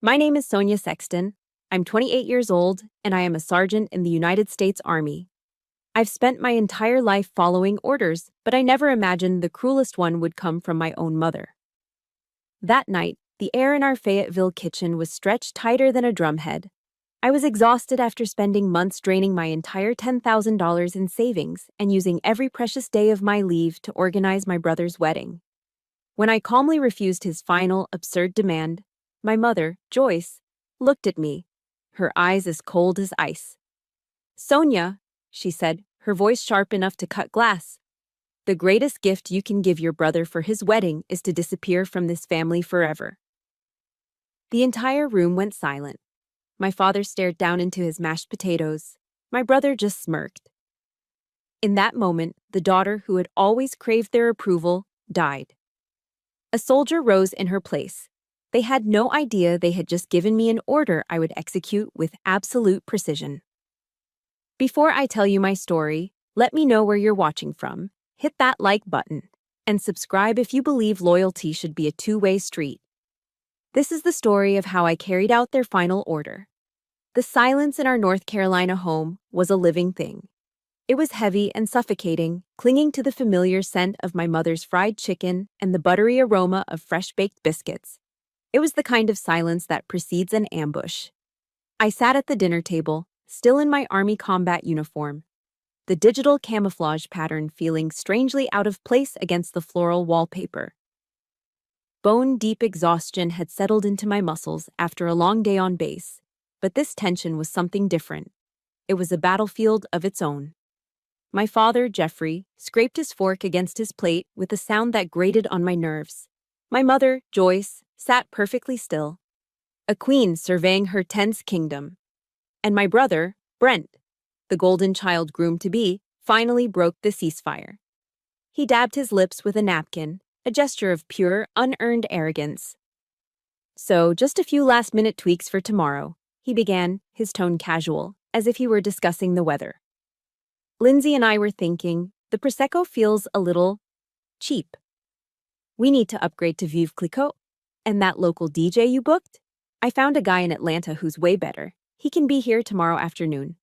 My name is Sonia Sexton. I'm 28 years old, and I am a sergeant in the United States Army. I've spent my entire life following orders, but I never imagined the cruelest one would come from my own mother. That night, the air in our Fayetteville kitchen was stretched tighter than a drumhead. I was exhausted after spending months draining my entire $10,000 in savings and using every precious day of my leave to organize my brother's wedding. When I calmly refused his final, absurd demand, my mother, Joyce, looked at me, her eyes as cold as ice. "Sonia," she said, her voice sharp enough to cut glass, "the greatest gift you can give your brother for his wedding is to disappear from this family forever." The entire room went silent. My father stared down into his mashed potatoes. My brother just smirked. In that moment, the daughter who had always craved their approval died. A soldier rose in her place. They had no idea they had just given me an order I would execute with absolute precision. Before I tell you my story, let me know where you're watching from, hit that like button, and subscribe if you believe loyalty should be a two-way street. This is the story of how I carried out their final order. The silence in our North Carolina home was a living thing. It was heavy and suffocating, clinging to the familiar scent of my mother's fried chicken and the buttery aroma of fresh-baked biscuits. It was the kind of silence that precedes an ambush. I sat at the dinner table, still in my Army combat uniform, the digital camouflage pattern feeling strangely out of place against the floral wallpaper. Bone-deep exhaustion had settled into my muscles after a long day on base, but this tension was something different. It was a battlefield of its own. My father, Jeffrey, scraped his fork against his plate with a sound that grated on my nerves. My mother, Joyce, sat perfectly still, a queen surveying her tense kingdom. And my brother, Brent, the golden child groom-to-be, finally broke the ceasefire. He dabbed his lips with a napkin, a gesture of pure, unearned arrogance. "So, just a few last-minute tweaks for tomorrow," he began, his tone casual, as if he were discussing the weather. Lindsay and I were thinking, the Prosecco feels a little cheap. We need to upgrade to Veuve Clicquot. And that local DJ you booked? I found a guy in Atlanta who's way better. He can be here tomorrow afternoon.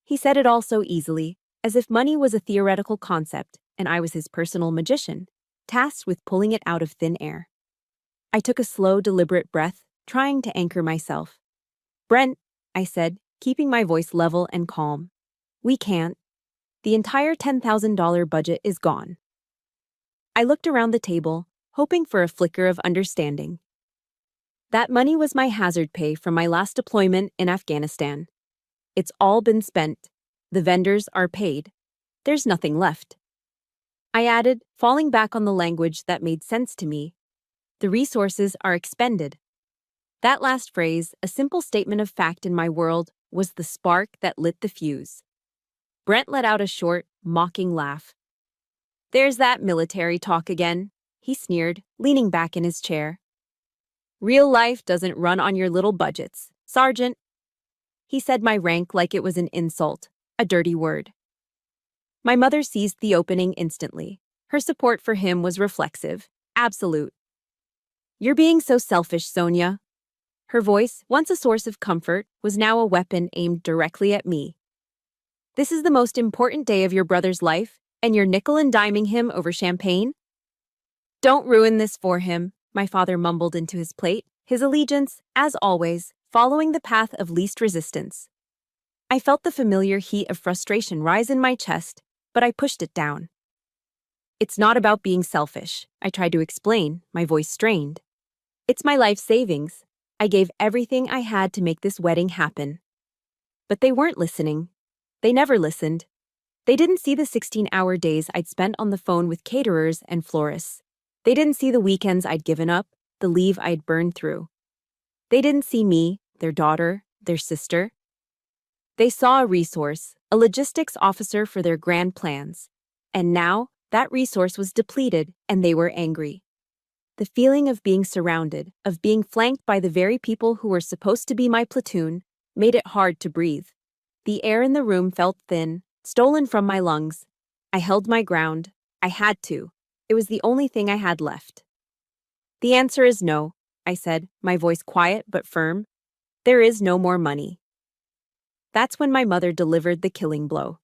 He said it all so easily, as if money was a theoretical concept and I was his personal magician, tasked with pulling it out of thin air. I took a slow, deliberate breath, trying to anchor myself. "Brent," I said, keeping my voice level and calm, "we can't. The entire $10,000 budget is gone." I looked around the table, hoping for a flicker of understanding. That money was my hazard pay from my last deployment in Afghanistan. It's all been spent. The vendors are paid. There's nothing left. I added, falling back on the language that made sense to me. The resources are expended. That last phrase, a simple statement of fact in my world, was the spark that lit the fuse. Brent let out a short, mocking laugh. "There's that military talk again," he sneered, leaning back in his chair. "Real life doesn't run on your little budgets, Sergeant." He said my rank like it was an insult, a dirty word. My mother seized the opening instantly. Her support for him was reflexive, absolute. "You're being so selfish, Sonia." Her voice, once a source of comfort, was now a weapon aimed directly at me. "This is the most important day of your brother's life, and you're nickel and diming him over champagne? Don't ruin this for him," my father mumbled into his plate, his allegiance, as always, following the path of least resistance. I felt the familiar heat of frustration rise in my chest, but I pushed it down. "It's not about being selfish," I tried to explain, my voice strained. "It's my life savings. I gave everything I had to make this wedding happen." But they weren't listening. They never listened. They didn't see the 16-hour days I'd spent on the phone with caterers and florists. They didn't see the weekends I'd given up, the leave I'd burned through. They didn't see me, their daughter, their sister. They saw a resource, a logistics officer for their grand plans. And now, that resource was depleted, and they were angry. The feeling of being surrounded, of being flanked by the very people who were supposed to be my platoon, made it hard to breathe. The air in the room felt thin, stolen from my lungs. I held my ground. I had to. It was the only thing I had left. "The answer is no," I said, my voice quiet but firm. There is no more money. That's when my mother delivered the killing blow.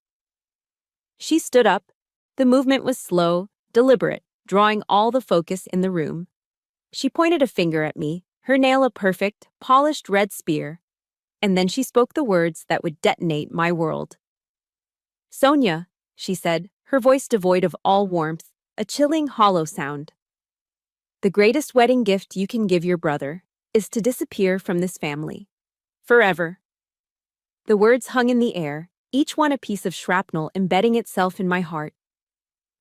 She stood up. The movement was slow, deliberate, drawing all the focus in the room. She pointed a finger at me, her nail a perfect, polished red spear, and then she spoke the words that would detonate my world. Sonia, she said, her voice devoid of all warmth, a chilling, hollow sound. The greatest wedding gift you can give your brother is to disappear from this family. Forever. The words hung in the air, each one a piece of shrapnel embedding itself in my heart.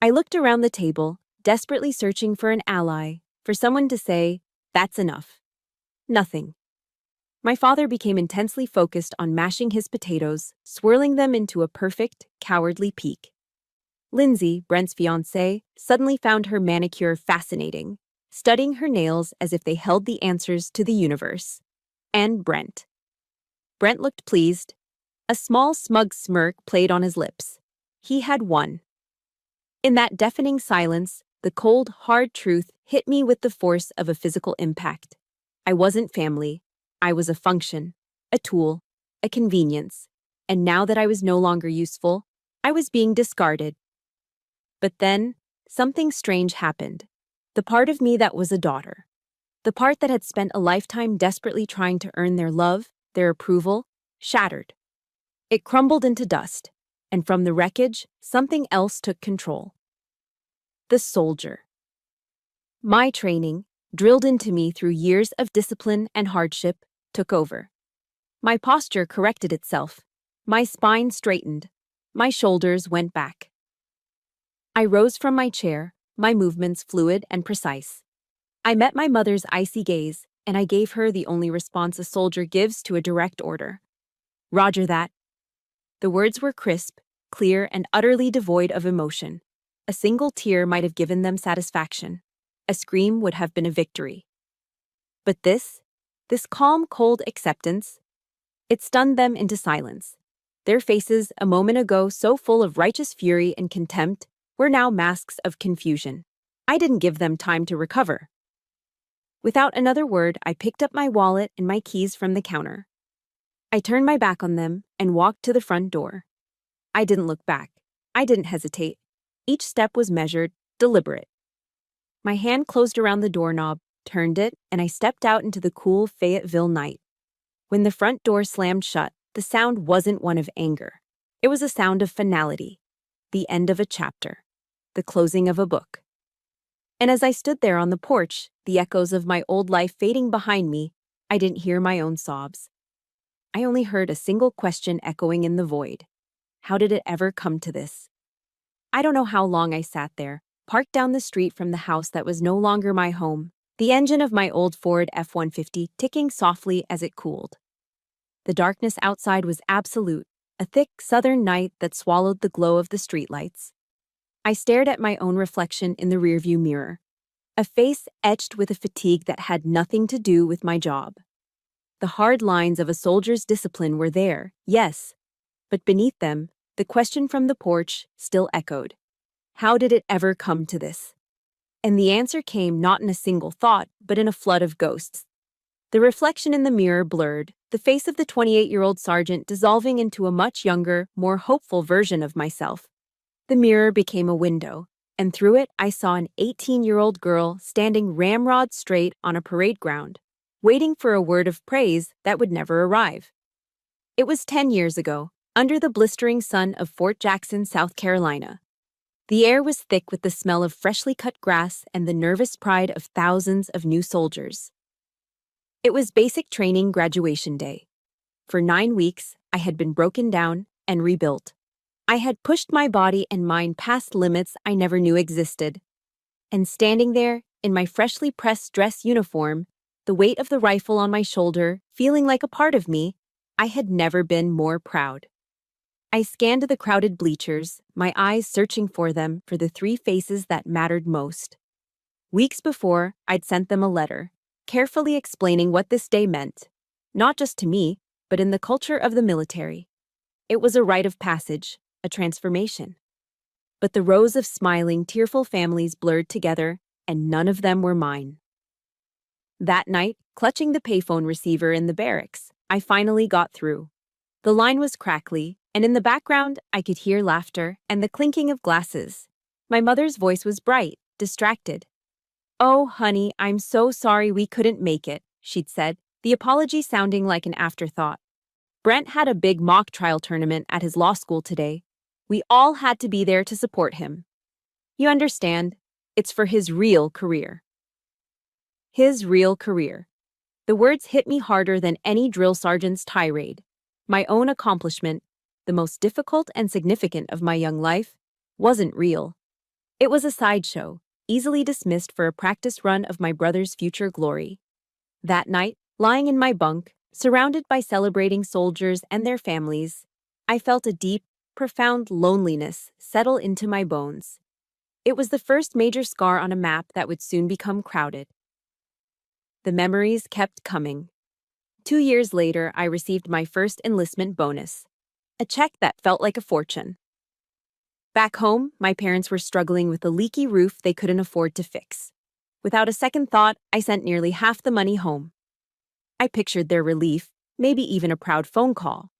I looked around the table, desperately searching for an ally, for someone to say, "That's enough." Nothing. My father became intensely focused on mashing his potatoes, swirling them into a perfect, cowardly peak. Lindsay, Brent's fiancée, suddenly found her manicure fascinating, studying her nails as if they held the answers to the universe. And Brent. Brent looked pleased. A small, smug smirk played on his lips. He had won. In that deafening silence, the cold, hard truth hit me with the force of a physical impact. I wasn't family. I was a function, a tool, a convenience. And now that I was no longer useful, I was being discarded. But then, something strange happened. The part of me that was a daughter. The part that had spent a lifetime desperately trying to earn their love, their approval, shattered. It crumbled into dust, and from the wreckage, something else took control. The soldier. My training, drilled into me through years of discipline and hardship, took over. My posture corrected itself. My spine straightened. My shoulders went back. I rose from my chair, my movements fluid and precise. I met my mother's icy gaze, and I gave her the only response a soldier gives to a direct order. "Roger that." The words were crisp, clear, and utterly devoid of emotion. A single tear might have given them satisfaction. A scream would have been a victory. But this calm, cold acceptance, it stunned them into silence. Their faces, a moment ago so full of righteous fury and contempt, were now masks of confusion. I didn't give them time to recover. Without another word, I picked up my wallet and my keys from the counter. I turned my back on them and walked to the front door. I didn't look back. I didn't hesitate. Each step was measured, deliberate. My hand closed around the doorknob, turned it, and I stepped out into the cool Fayetteville night. When the front door slammed shut, the sound wasn't one of anger. It was a sound of finality, the end of a chapter, the closing of a book. And as I stood there on the porch, the echoes of my old life fading behind me, I didn't hear my own sobs. I only heard a single question echoing in the void. How did it ever come to this? I don't know how long I sat there, parked down the street from the house that was no longer my home, the engine of my old Ford F-150 ticking softly as it cooled. The darkness outside was absolute, a thick southern night that swallowed the glow of the streetlights. I stared at my own reflection in the rearview mirror, a face etched with a fatigue that had nothing to do with my job. The hard lines of a soldier's discipline were there, yes, but beneath them, the question from the porch still echoed. How did it ever come to this? And the answer came not in a single thought, but in a flood of ghosts. The reflection in the mirror blurred, the face of the 28-year-old sergeant dissolving into a much younger, more hopeful version of myself. The mirror became a window, and through it I saw an 18-year-old girl standing ramrod straight on a parade ground, waiting for a word of praise that would never arrive. It was 10 years ago, under the blistering sun of Fort Jackson, South Carolina. The air was thick with the smell of freshly cut grass and the nervous pride of thousands of new soldiers. It was basic training graduation day. For 9 weeks, I had been broken down and rebuilt. I had pushed my body and mind past limits I never knew existed. And standing there, in my freshly pressed dress uniform, the weight of the rifle on my shoulder, feeling like a part of me, I had never been more proud. I scanned the crowded bleachers, my eyes searching for them for the 3 faces that mattered most. Weeks before, I'd sent them a letter, carefully explaining what this day meant, not just to me, but in the culture of the military. It was a rite of passage, a transformation. But the rows of smiling, tearful families blurred together, and none of them were mine. That night, clutching the payphone receiver in the barracks, I finally got through. The line was crackly, and in the background, I could hear laughter and the clinking of glasses. My mother's voice was bright, distracted. "Oh, honey, I'm so sorry we couldn't make it," she'd said, the apology sounding like an afterthought. "Brent had a big mock trial tournament at his law school today. We all had to be there to support him. You understand, it's for his real career." His real career. The words hit me harder than any drill sergeant's tirade. My own accomplishment, the most difficult and significant of my young life, wasn't real. It was a sideshow, easily dismissed for a practice run of my brother's future glory. That night, lying in my bunk, surrounded by celebrating soldiers and their families, I felt a deep, profound loneliness settle into my bones. It was the first major scar on a map that would soon become crowded. The memories kept coming. 2 years later, I received my first enlistment bonus, a check that felt like a fortune. Back home, my parents were struggling with a leaky roof they couldn't afford to fix. Without a second thought, I sent nearly half the money home. I pictured their relief, maybe even a proud phone call.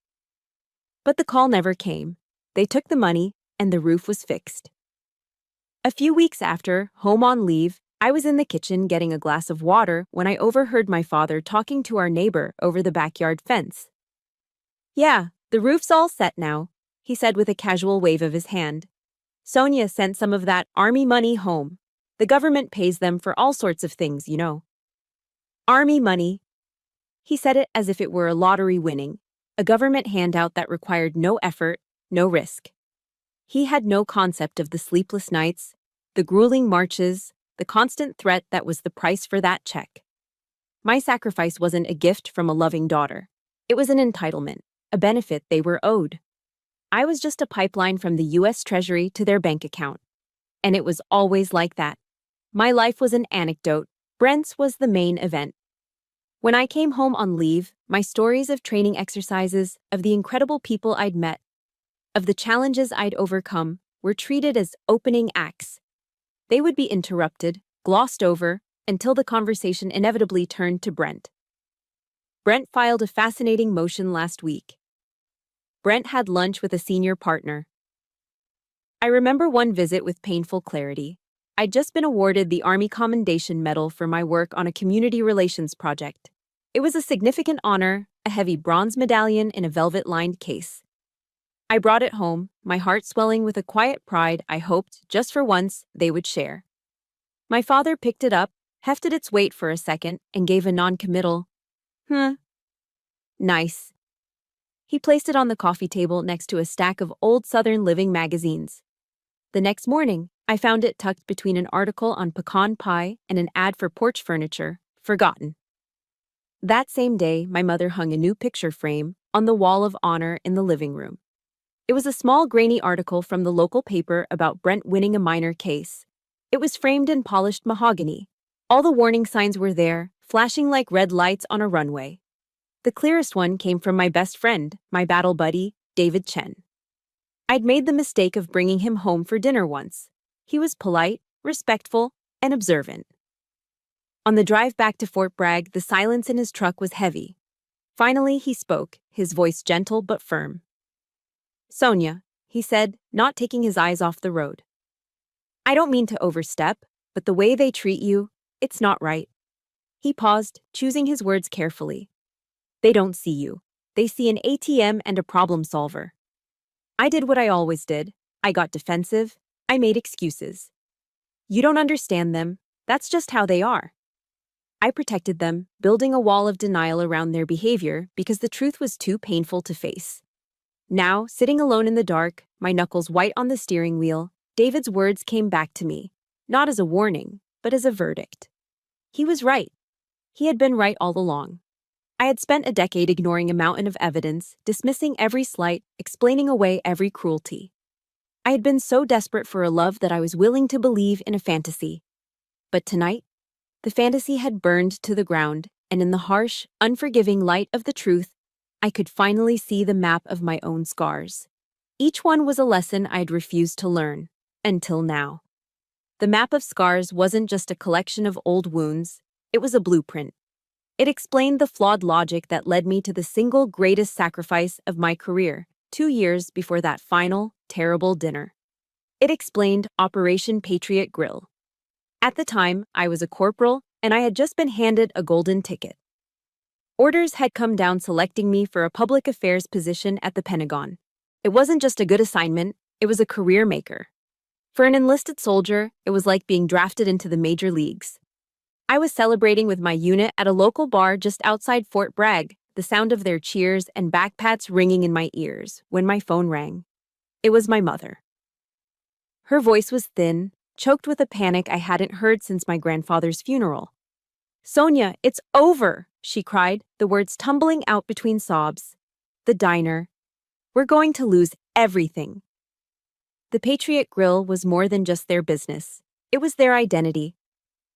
But the call never came. They took the money, and the roof was fixed. A few weeks after, home on leave, I was in the kitchen getting a glass of water when I overheard my father talking to our neighbor over the backyard fence. "Yeah, the roof's all set now," he said with a casual wave of his hand. "Sonia sent some of that Army money home. The government pays them for all sorts of things, you know." Army money. He said it as if it were a lottery winning, a government handout that required no effort, no risk. He had no concept of the sleepless nights, the grueling marches, the constant threat that was the price for that check. My sacrifice wasn't a gift from a loving daughter. It was an entitlement, a benefit they were owed. I was just a pipeline from the U.S. Treasury to their bank account. And it was always like that. My life was an anecdote. Brent's was the main event. When I came home on leave, my stories of training exercises, of the incredible people I'd met, of the challenges I'd overcome, were treated as opening acts. They would be interrupted, glossed over, until the conversation inevitably turned to Brent. Brent filed a fascinating motion last week. Brent had lunch with a senior partner. I remember one visit with painful clarity. I'd just been awarded the Army Commendation Medal for my work on a community relations project. It was a significant honor, a heavy bronze medallion in a velvet-lined case. I brought it home, my heart swelling with a quiet pride I hoped, just for once, they would share. My father picked it up, hefted its weight for a second, and gave a non-committal, Nice. He placed it on the coffee table next to a stack of old Southern Living magazines. The next morning, I found it tucked between an article on pecan pie and an ad for porch furniture, forgotten. That same day, my mother hung a new picture frame on the wall of honor in the living room. It was a small, grainy article from the local paper about Brent winning a minor case. It was framed in polished mahogany. All the warning signs were there, flashing like red lights on a runway. The clearest one came from my best friend, my battle buddy, David Chen. I'd made the mistake of bringing him home for dinner once. He was polite, respectful, and observant. On the drive back to Fort Bragg, the silence in his truck was heavy. Finally, he spoke, his voice gentle but firm. "Sonia," he said, not taking his eyes off the road. "I don't mean to overstep, but the way they treat you, it's not right." He paused, choosing his words carefully. "They don't see you. They see an ATM and a problem solver." I did what I always did. I got defensive. I made excuses. "You don't understand them. That's just how they are." I protected them, building a wall of denial around their behavior because the truth was too painful to face. Now, sitting alone in the dark, my knuckles white on the steering wheel, David's words came back to me, not as a warning, but as a verdict. He was right. He had been right all along. I had spent a decade ignoring a mountain of evidence, dismissing every slight, explaining away every cruelty. I had been so desperate for a love that I was willing to believe in a fantasy. But tonight, the fantasy had burned to the ground, and in the harsh, unforgiving light of the truth, I could finally see the map of my own scars. Each one was a lesson I'd refused to learn, until now. The map of scars wasn't just a collection of old wounds, It was a blueprint. It explained the flawed logic that led me to the single greatest sacrifice of my career, 2 years before that final, terrible dinner. It explained Operation Patriot Grill. At the time, I was a corporal, and I had just been handed a golden ticket. Orders had come down selecting me for a public affairs position at the Pentagon. It wasn't just a good assignment, it was a career maker. For an enlisted soldier, it was like being drafted into the major leagues. I was celebrating with my unit at a local bar just outside Fort Bragg, the sound of their cheers and backpats ringing in my ears, when my phone rang. It was my mother. Her voice was thin, choked with a panic I hadn't heard since my grandfather's funeral. "Sonia, it's over," she cried, the words tumbling out between sobs. "The diner. We're going to lose everything." The Patriot Grill was more than just their business. It was their identity.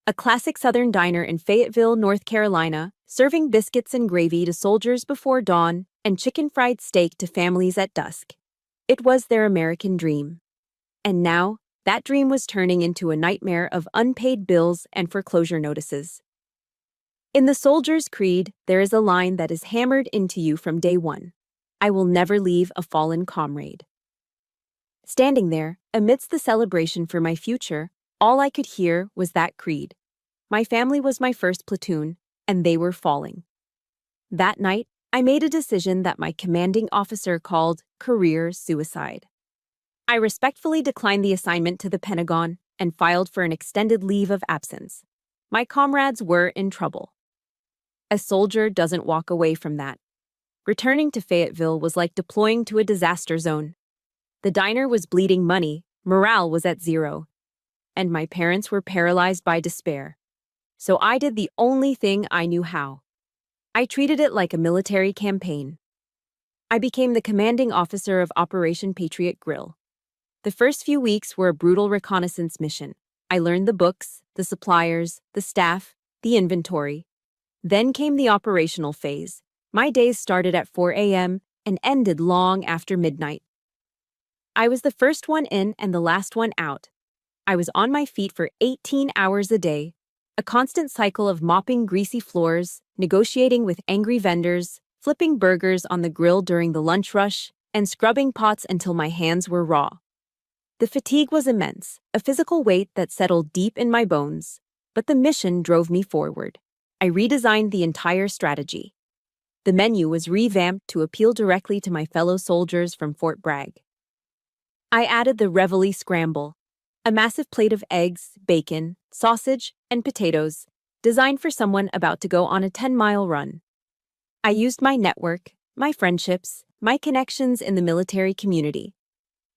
A classic Southern diner in Fayetteville, North Carolina, serving biscuits and gravy to soldiers before dawn and chicken fried steak to families at dusk. It was their American dream. And now, that dream was turning into a nightmare of unpaid bills and foreclosure notices. In the soldier's creed, there is a line that is hammered into you from day one: "I will never leave a fallen comrade." Standing there, amidst the celebration for my future, all I could hear was that creed. My family was my first platoon, and they were falling. That night, I made a decision that my commanding officer called career suicide. I respectfully declined the assignment to the Pentagon and filed for an extended leave of absence. My comrades were in trouble. A soldier doesn't walk away from that. Returning to Fayetteville was like deploying to a disaster zone. The diner was bleeding money, morale was at zero, and my parents were paralyzed by despair. So I did the only thing I knew how. I treated it like a military campaign. I became the commanding officer of Operation Patriot Grill. The first few weeks were a brutal reconnaissance mission. I learned the books, the suppliers, the staff, the inventory. Then came the operational phase. My days started at 4 a.m. and ended long after midnight. I was the first one in and the last one out. I was on my feet for 18 hours a day, a constant cycle of mopping greasy floors, negotiating with angry vendors, flipping burgers on the grill during the lunch rush, and scrubbing pots until my hands were raw. The fatigue was immense, a physical weight that settled deep in my bones, but the mission drove me forward. I redesigned the entire strategy. The menu was revamped to appeal directly to my fellow soldiers from Fort Bragg. I added the Reveille Scramble, a massive plate of eggs, bacon, sausage, and potatoes, designed for someone about to go on a 10-mile run. I used my network, my friendships, my connections in the military community.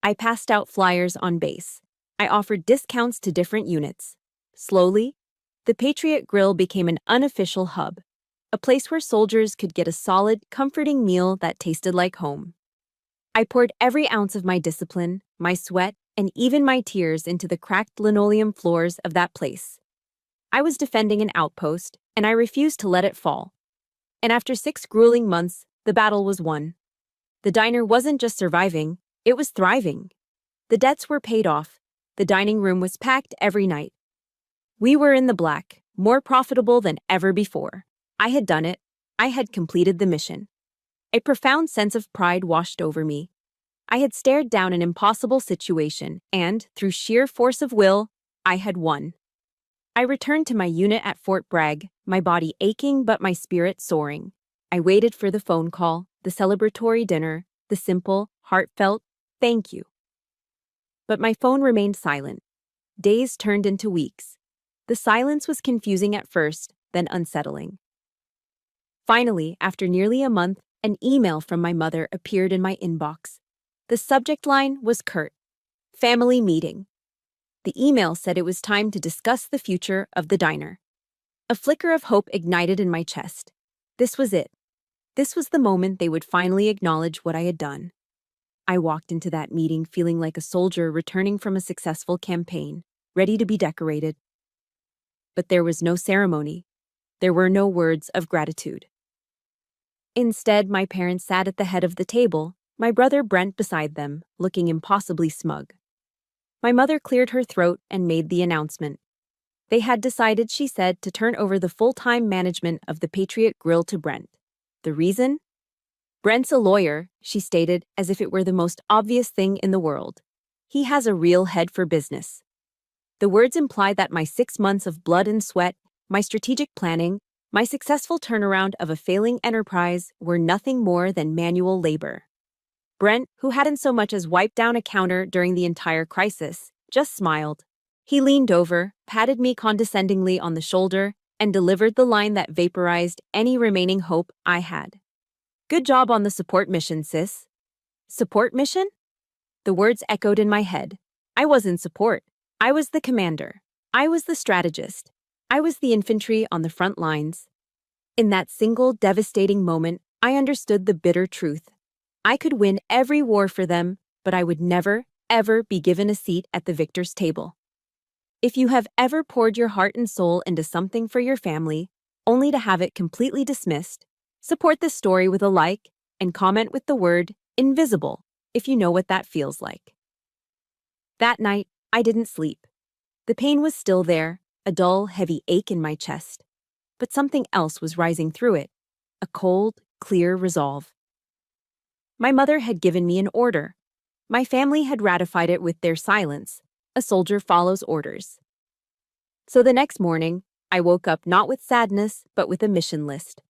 I passed out flyers on base. I offered discounts to different units. Slowly, the Patriot Grill became an unofficial hub, a place where soldiers could get a solid, comforting meal that tasted like home. I poured every ounce of my discipline, my sweat, and even my tears into the cracked linoleum floors of that place. I was defending an outpost, and I refused to let it fall. And after 6 grueling months, the battle was won. The diner wasn't just surviving, it was thriving. The debts were paid off. The dining room was packed every night. We were in the black, more profitable than ever before. I had done it. I had completed the mission. A profound sense of pride washed over me. I had stared down an impossible situation, and, through sheer force of will, I had won. I returned to my unit at Fort Bragg, my body aching but my spirit soaring. I waited for the phone call, the celebratory dinner, the simple, heartfelt, "thank you." But my phone remained silent. Days turned into weeks. The silence was confusing at first, then unsettling. Finally, after nearly a month, an email from my mother appeared in my inbox. The subject line was curt: "Family meeting." The email said it was time to discuss the future of the diner. A flicker of hope ignited in my chest. This was it. This was the moment they would finally acknowledge what I had done. I walked into that meeting feeling like a soldier returning from a successful campaign, ready to be decorated. But there was no ceremony. There were no words of gratitude. Instead, my parents sat at the head of the table, my brother Brent beside them, looking impossibly smug. My mother cleared her throat and made the announcement. They had decided, she said, to turn over the full-time management of the Patriot Grill to Brent. The reason? Brent's a lawyer, she stated, as if it were the most obvious thing in the world. He has a real head for business. The words implied that my 6 months of blood and sweat, my strategic planning, my successful turnaround of a failing enterprise were nothing more than manual labor. Brent, who hadn't so much as wiped down a counter during the entire crisis, just smiled. He leaned over, patted me condescendingly on the shoulder, and delivered the line that vaporized any remaining hope I had. Good job on the support mission, sis. Support mission? The words echoed in my head. I was in support. I was the commander. I was the strategist. I was the infantry on the front lines. In that single devastating moment, I understood the bitter truth. I could win every war for them, but I would never, ever be given a seat at the victor's table. If you have ever poured your heart and soul into something for your family, only to have it completely dismissed, support this story with a like and comment with the word invisible if you know what that feels like. That night, I didn't sleep. The pain was still there, a dull, heavy ache in my chest. But something else was rising through it, a cold, clear resolve. My mother had given me an order. My family had ratified it with their silence. A soldier follows orders. So the next morning, I woke up not with sadness, but with a mission list.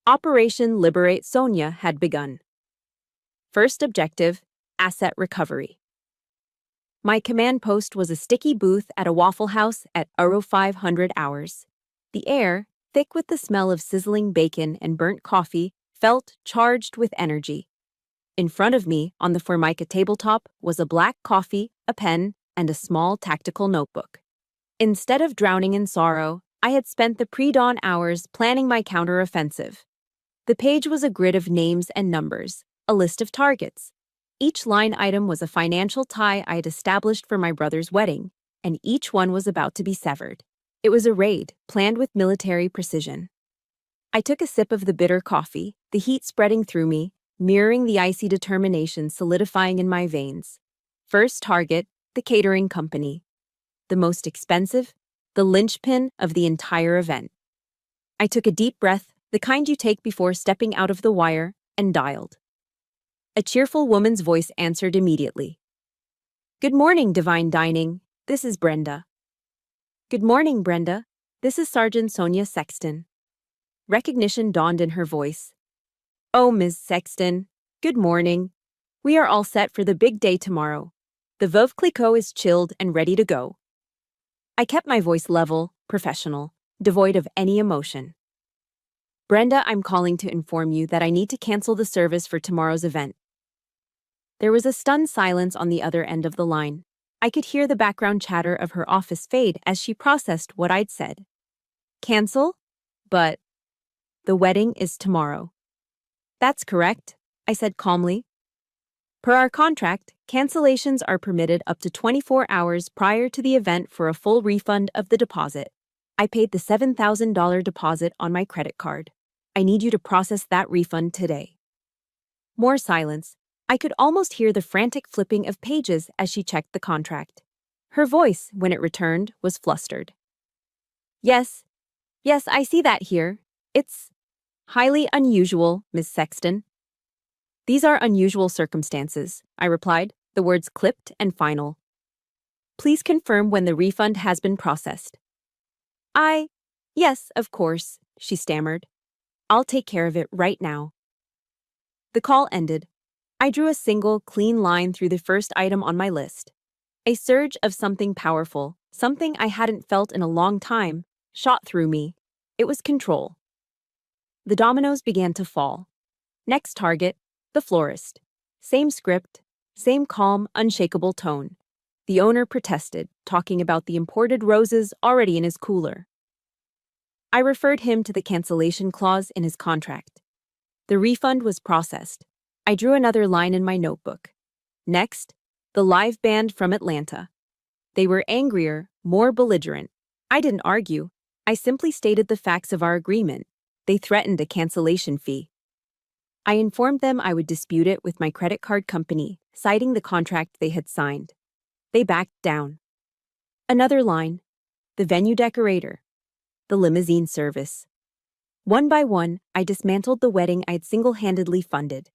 Operation Liberate Sonia had begun. First objective, asset recovery. My command post was a sticky booth at a Waffle House at 0500 hours. The air, thick with the smell of sizzling bacon and burnt coffee, felt charged with energy. In front of me, on the Formica tabletop, was a black coffee, a pen, and a small tactical notebook. Instead of drowning in sorrow, I had spent the pre-dawn hours planning my counteroffensive. The page was a grid of names and numbers, a list of targets. Each line item was a financial tie I had established for my brother's wedding, and each one was about to be severed. It was a raid, planned with military precision. I took a sip of the bitter coffee, the heat spreading through me, mirroring the icy determination solidifying in my veins. First target, the catering company. The most expensive, the linchpin of the entire event. I took a deep breath, the kind you take before stepping out of the wire, and dialed. A cheerful woman's voice answered immediately. Good morning, Divine Dining. This is Brenda. Good morning, Brenda. This is Sergeant Sonia Sexton. Recognition dawned in her voice. Oh, Ms. Sexton. Good morning. We are all set for the big day tomorrow. The Veuve Clicquot is chilled and ready to go. I kept my voice level, professional, devoid of any emotion. Brenda, I'm calling to inform you that I need to cancel the service for tomorrow's event. There was a stunned silence on the other end of the line. I could hear the background chatter of her office fade as she processed what I'd said. Cancel? But the wedding is tomorrow. That's correct, I said calmly. Per our contract, cancellations are permitted up to 24 hours prior to the event for a full refund of the deposit. I paid the $7,000 deposit on my credit card. I need you to process that refund today. More silence. I could almost hear the frantic flipping of pages as she checked the contract. Her voice, when it returned, was flustered. Yes, I see that here. It's highly unusual, Miss Sexton. These are unusual circumstances, I replied, the words clipped and final. Please confirm when the refund has been processed. Yes, of course, she stammered. I'll take care of it right now. The call ended. I drew a single, clean line through the first item on my list. A surge of something powerful, something I hadn't felt in a long time, shot through me. It was control. The dominoes began to fall. Next target, the florist. Same script, same calm, unshakable tone. The owner protested, talking about the imported roses already in his cooler. I referred him to the cancellation clause in his contract. The refund was processed. I drew another line in my notebook. Next, the live band from Atlanta. They were angrier, more belligerent. I didn't argue. I simply stated the facts of our agreement. They threatened a cancellation fee. I informed them I would dispute it with my credit card company, citing the contract they had signed. They backed down. Another line. the venue decorator, the limousine service. One by one, I dismantled the wedding I'd single-handedly funded.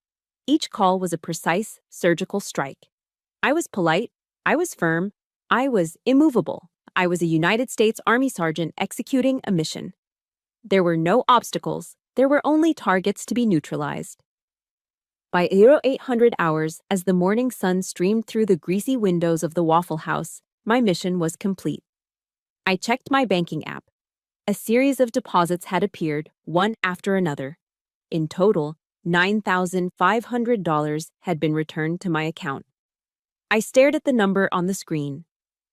Each call was a precise, surgical strike. I was polite, I was firm, I was immovable. I was a United States Army sergeant executing a mission. There were no obstacles, there were only targets to be neutralized. By 0800 hours, as the morning sun streamed through the greasy windows of the Waffle House, my mission was complete. I checked my banking app. A series of deposits had appeared, one after another. In total, $9,500 had been returned to my account. I stared at the number on the screen.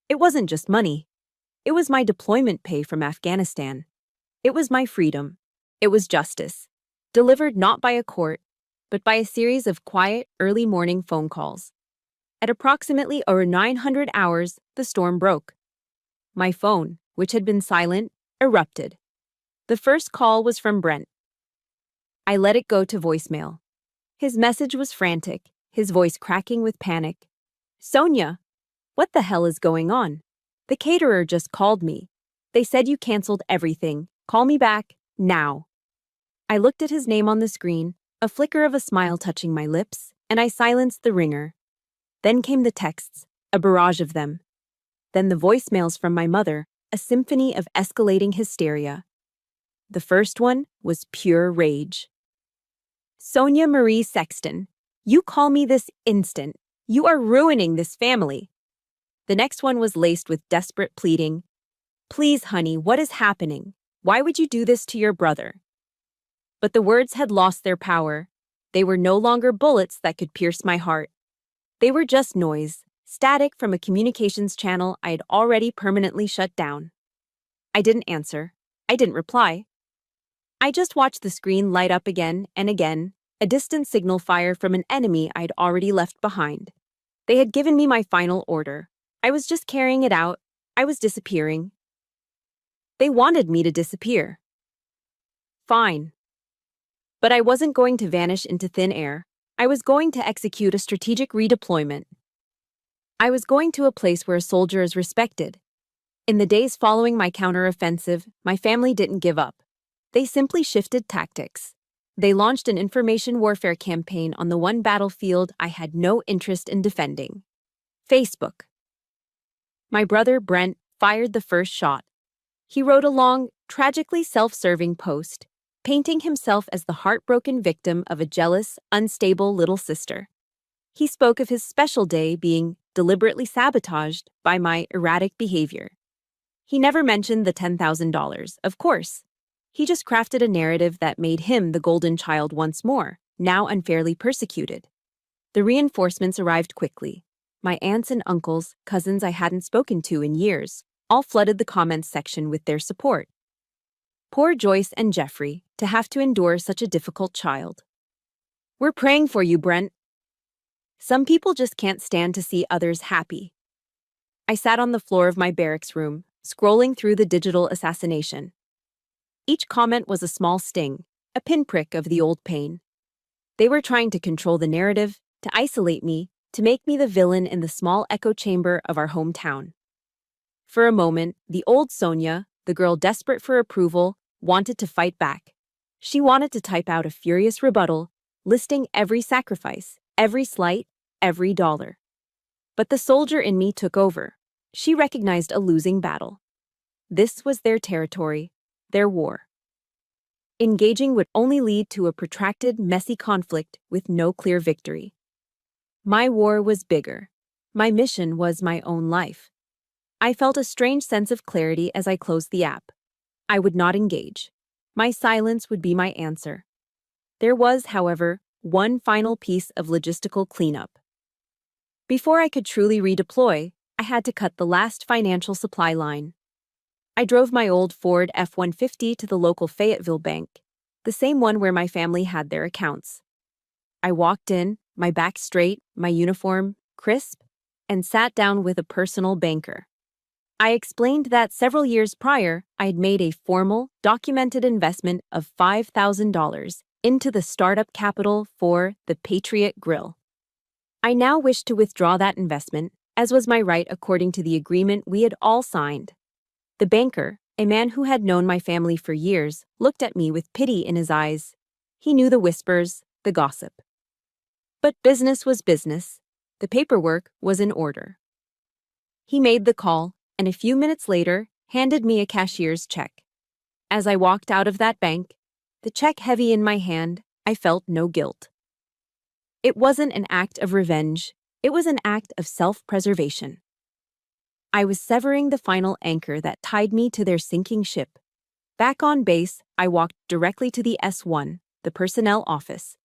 It wasn't just money. It was my deployment pay from Afghanistan. It was my freedom. It was justice, delivered not by a court, but by a series of quiet, early morning phone calls. At approximately over 900 hours, the storm broke. My phone, which had been silent, erupted. The first call was from Brent. I let it go to voicemail. His message was frantic, his voice cracking with panic. "Sonia, what the hell is going on? The caterer just called me. They said you canceled everything. Call me back, now." I looked at his name on the screen, a flicker of a smile touching my lips, and I silenced the ringer. Then came the texts, a barrage of them. Then the voicemails from my mother, a symphony of escalating hysteria. The first one was pure rage. "Sonia Marie Sexton, you call me this instant. You are ruining this family." The next one was laced with desperate pleading. "Please, honey, what is happening? Why would you do this to your brother?" But the words had lost their power. They were no longer bullets that could pierce my heart. They were just noise, static from a communications channel I had already permanently shut down. I didn't answer. I didn't reply. I just watched the screen light up again and again, a distant signal fire from an enemy I'd already left behind. They had given me my final order. I was just carrying it out. I was disappearing. They wanted me to disappear. Fine. But I wasn't going to vanish into thin air. I was going to execute a strategic redeployment. I was going to a place where a soldier is respected. In the days following my counteroffensive, my family didn't give up. They simply shifted tactics. They launched an information warfare campaign on the one battlefield I had no interest in defending: Facebook. My brother, Brent, fired the first shot. He wrote a long, tragically self-serving post, painting himself as the heartbroken victim of a jealous, unstable little sister. He spoke of his special day being deliberately sabotaged by my erratic behavior. He never mentioned the $10,000, of course. He just crafted a narrative that made him the golden child once more, now unfairly persecuted. The reinforcements arrived quickly. My aunts and uncles, cousins I hadn't spoken to in years, all flooded the comments section with their support. Poor Joyce and Jeffrey, to have to endure such a difficult child. "We're praying for you, Brent." Some people just can't stand to see others happy. I sat on the floor of my barracks room, scrolling through the digital assassination. Each comment was a small sting, a pinprick of the old pain. They were trying to control the narrative, to isolate me, to make me the villain in the small echo chamber of our hometown. For a moment, the old Sonia, the girl desperate for approval, wanted to fight back. She wanted to type out a furious rebuttal, listing every sacrifice, every slight, every dollar. But the soldier in me took over. She recognized a losing battle. This was their territory, their war. Engaging would only lead to a protracted, messy conflict with no clear victory. My war was bigger. My mission was my own life. I felt a strange sense of clarity as I closed the app. I would not engage. My silence would be my answer. There was, however, one final piece of logistical cleanup. Before I could truly redeploy, I had to cut the last financial supply line. I drove my old Ford F-150 to the local Fayetteville bank, the same one where my family had their accounts. I walked in, my back straight, my uniform crisp, and sat down with a personal banker. I explained that several years prior, I had made a formal, documented investment of $5,000 into the startup capital for the Patriot Grill. I now wished to withdraw that investment, as was my right according to the agreement we had all signed. The banker, a man who had known my family for years, looked at me with pity in his eyes. He knew the whispers, the gossip. But business was business. The paperwork was in order. He made the call, and a few minutes later, handed me a cashier's check. As I walked out of that bank, the check heavy in my hand, I felt no guilt. It wasn't an act of revenge, it was an act of self-preservation. I was severing the final anchor that tied me to their sinking ship. Back on base, I walked directly to the S1, the personnel office.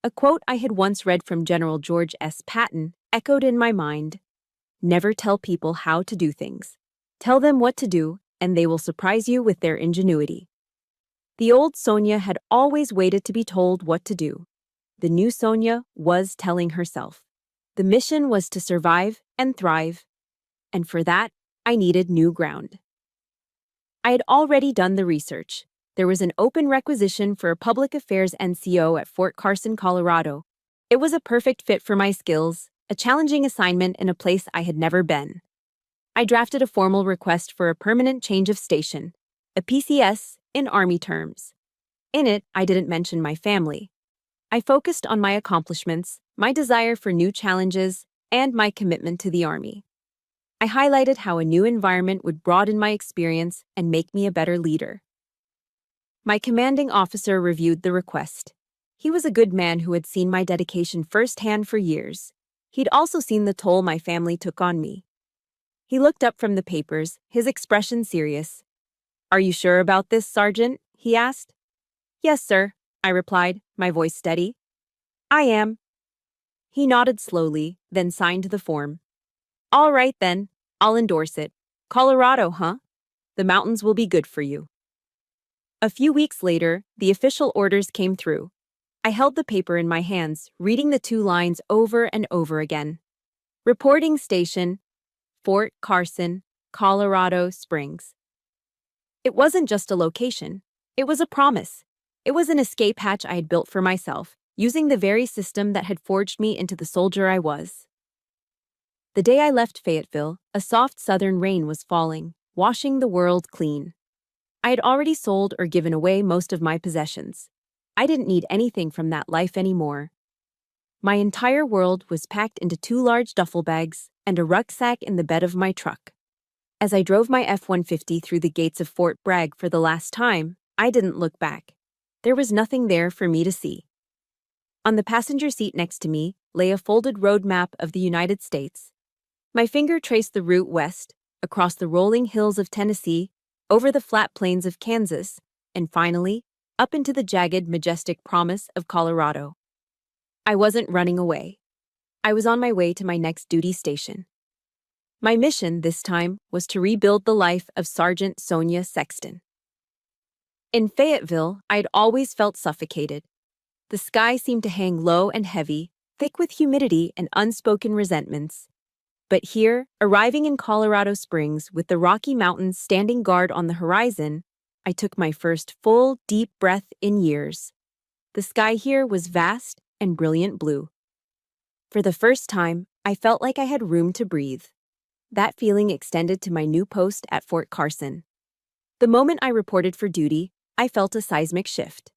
A quote I had once read from General George S. Patton echoed in my mind. Never tell people how to do things. Tell them what to do, and they will surprise you with their ingenuity. The old Sonia had always waited to be told what to do. The new Sonia was telling herself. The mission was to survive and thrive, and for that, I needed new ground. I had already done the research. There was an open requisition for a public affairs NCO at Fort Carson, Colorado. It was a perfect fit for my skills, a challenging assignment in a place I had never been. I drafted a formal request for a permanent change of station, a PCS in Army terms. In it, I didn't mention my family. I focused on my accomplishments, my desire for new challenges, and my commitment to the Army. I highlighted how a new environment would broaden my experience and make me a better leader. My commanding officer reviewed the request. He was a good man who had seen my dedication firsthand for years. He'd also seen the toll my family took on me. He looked up from the papers, his expression serious. "Are you sure about this, Sergeant?" he asked. "Yes, sir," I replied, my voice steady. "I am." He nodded slowly, then signed the form. "All right, then. I'll endorse it. Colorado, huh? The mountains will be good for you." A few weeks later, the official orders came through. I held the paper in my hands, reading the 2 lines over and over again. Reporting station, Fort Carson, Colorado Springs. It wasn't just a location. It was a promise. It was an escape hatch I had built for myself, using the very system that had forged me into the soldier I was. The day I left Fayetteville, a soft southern rain was falling, washing the world clean. I had already sold or given away most of my possessions. I didn't need anything from that life anymore. My entire world was packed into 2 large duffel bags and a rucksack in the bed of my truck. As I drove my F-150 through the gates of Fort Bragg for the last time, I didn't look back. There was nothing there for me to see. On the passenger seat next to me lay a folded road map of the United States. My finger traced the route west, across the rolling hills of Tennessee, over the flat plains of Kansas, and finally, up into the jagged, majestic promise of Colorado. I wasn't running away. I was on my way to my next duty station. My mission this time was to rebuild the life of Sergeant Sonia Sexton. In Fayetteville, I'd always felt suffocated. The sky seemed to hang low and heavy, thick with humidity and unspoken resentments. But here, arriving in Colorado Springs with the Rocky Mountains standing guard on the horizon, I took my first full, deep breath in years. The sky here was vast and brilliant blue. For the first time, I felt like I had room to breathe. That feeling extended to my new post at Fort Carson. The moment I reported for duty, I felt a seismic shift.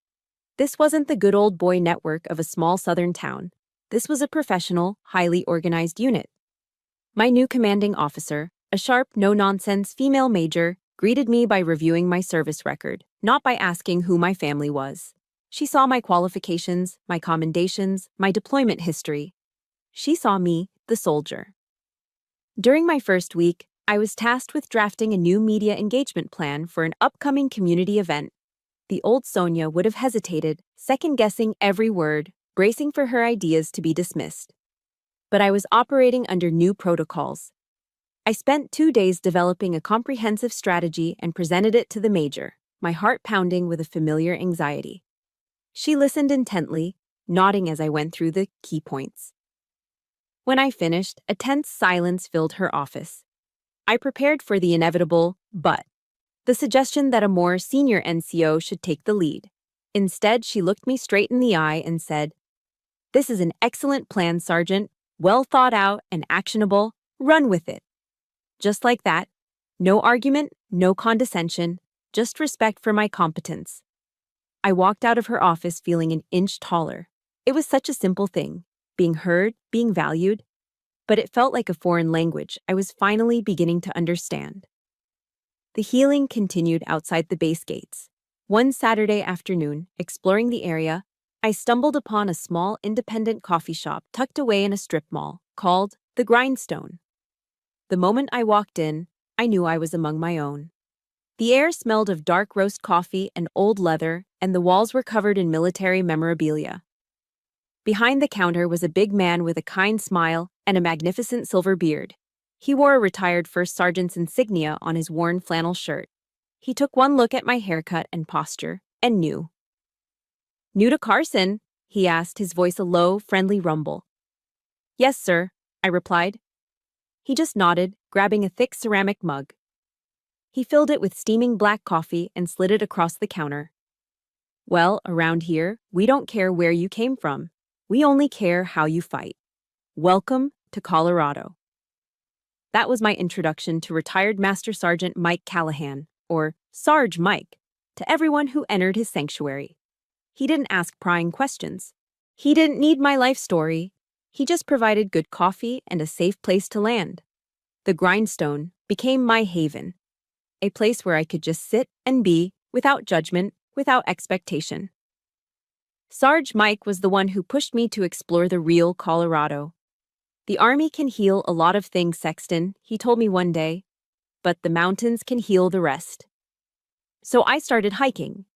This wasn't the good old boy network of a small southern town. This was a professional, highly organized unit. My new commanding officer, a sharp, no-nonsense female major, greeted me by reviewing my service record, not by asking who my family was. She saw my qualifications, my commendations, my deployment history. She saw me, the soldier. During my first week, I was tasked with drafting a new media engagement plan for an upcoming community event. The old Sonia would have hesitated, second-guessing every word, bracing for her ideas to be dismissed. But I was operating under new protocols. I spent 2 days developing a comprehensive strategy and presented it to the major, my heart pounding with a familiar anxiety. She listened intently, nodding as I went through the key points. When I finished, a tense silence filled her office. I prepared for the inevitable but, the suggestion that a more senior NCO should take the lead. Instead, she looked me straight in the eye and said, "This is an excellent plan, Sergeant, well thought out and actionable. Run with it." Just like that. No argument, No condescension, just respect for my competence. I walked out of her office feeling an inch taller. It was such a simple thing, being heard, being valued, but it felt like a foreign language I was finally beginning to understand. The healing continued outside the base gates. One Saturday afternoon, exploring the area, I stumbled upon a small independent coffee shop tucked away in a strip mall called The Grindstone. The moment I walked in, I knew I was among my own. The air smelled of dark roast coffee and old leather, and the walls were covered in military memorabilia. Behind the counter was a big man with a kind smile and a magnificent silver beard. He wore a retired first sergeant's insignia on his worn flannel shirt. He took one look at my haircut and posture, and knew. "New to Carson?" he asked, his voice a low, friendly rumble. "Yes, sir," I replied. He just nodded, grabbing a thick ceramic mug. He filled it with steaming black coffee and slid it across the counter. "Well, around here, we don't care where you came from. We only care how you fight. Welcome to Colorado." That was my introduction to retired Master Sergeant Mike Callahan, or Sarge Mike, to everyone who entered his sanctuary. He didn't ask prying questions. He didn't need my life story. He just provided good coffee and a safe place to land. The Grindstone became my haven, a place where I could just sit and be, without judgment, without expectation. Sarge Mike was the one who pushed me to explore the real Colorado. "The Army can heal a lot of things, Sexton," he told me one day, "but the mountains can heal the rest." So I started hiking.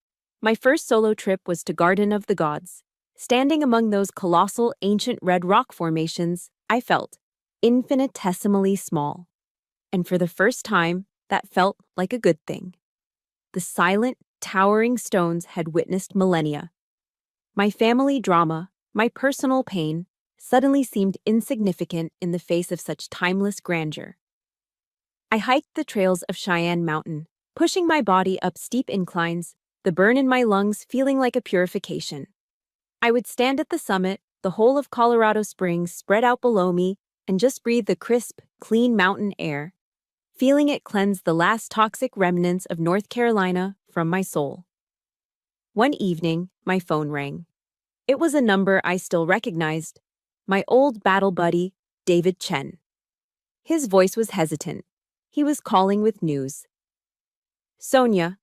My first solo trip was to Garden of the Gods. Standing among those colossal ancient red rock formations, I felt infinitesimally small. And for the first time, that felt like a good thing. The silent, towering stones had witnessed millennia. My family drama, my personal pain, suddenly seemed insignificant in the face of such timeless grandeur. I hiked the trails of Cheyenne Mountain, pushing my body up steep inclines, the burn in my lungs feeling like a purification. I would stand at the summit, the whole of Colorado Springs spread out below me, and just breathe the crisp, clean mountain air, feeling it cleanse the last toxic remnants of North Carolina from my soul. One evening, my phone rang. It was a number I still recognized, my old battle buddy, David Chen. His voice was hesitant. He was calling with news. "Sonia,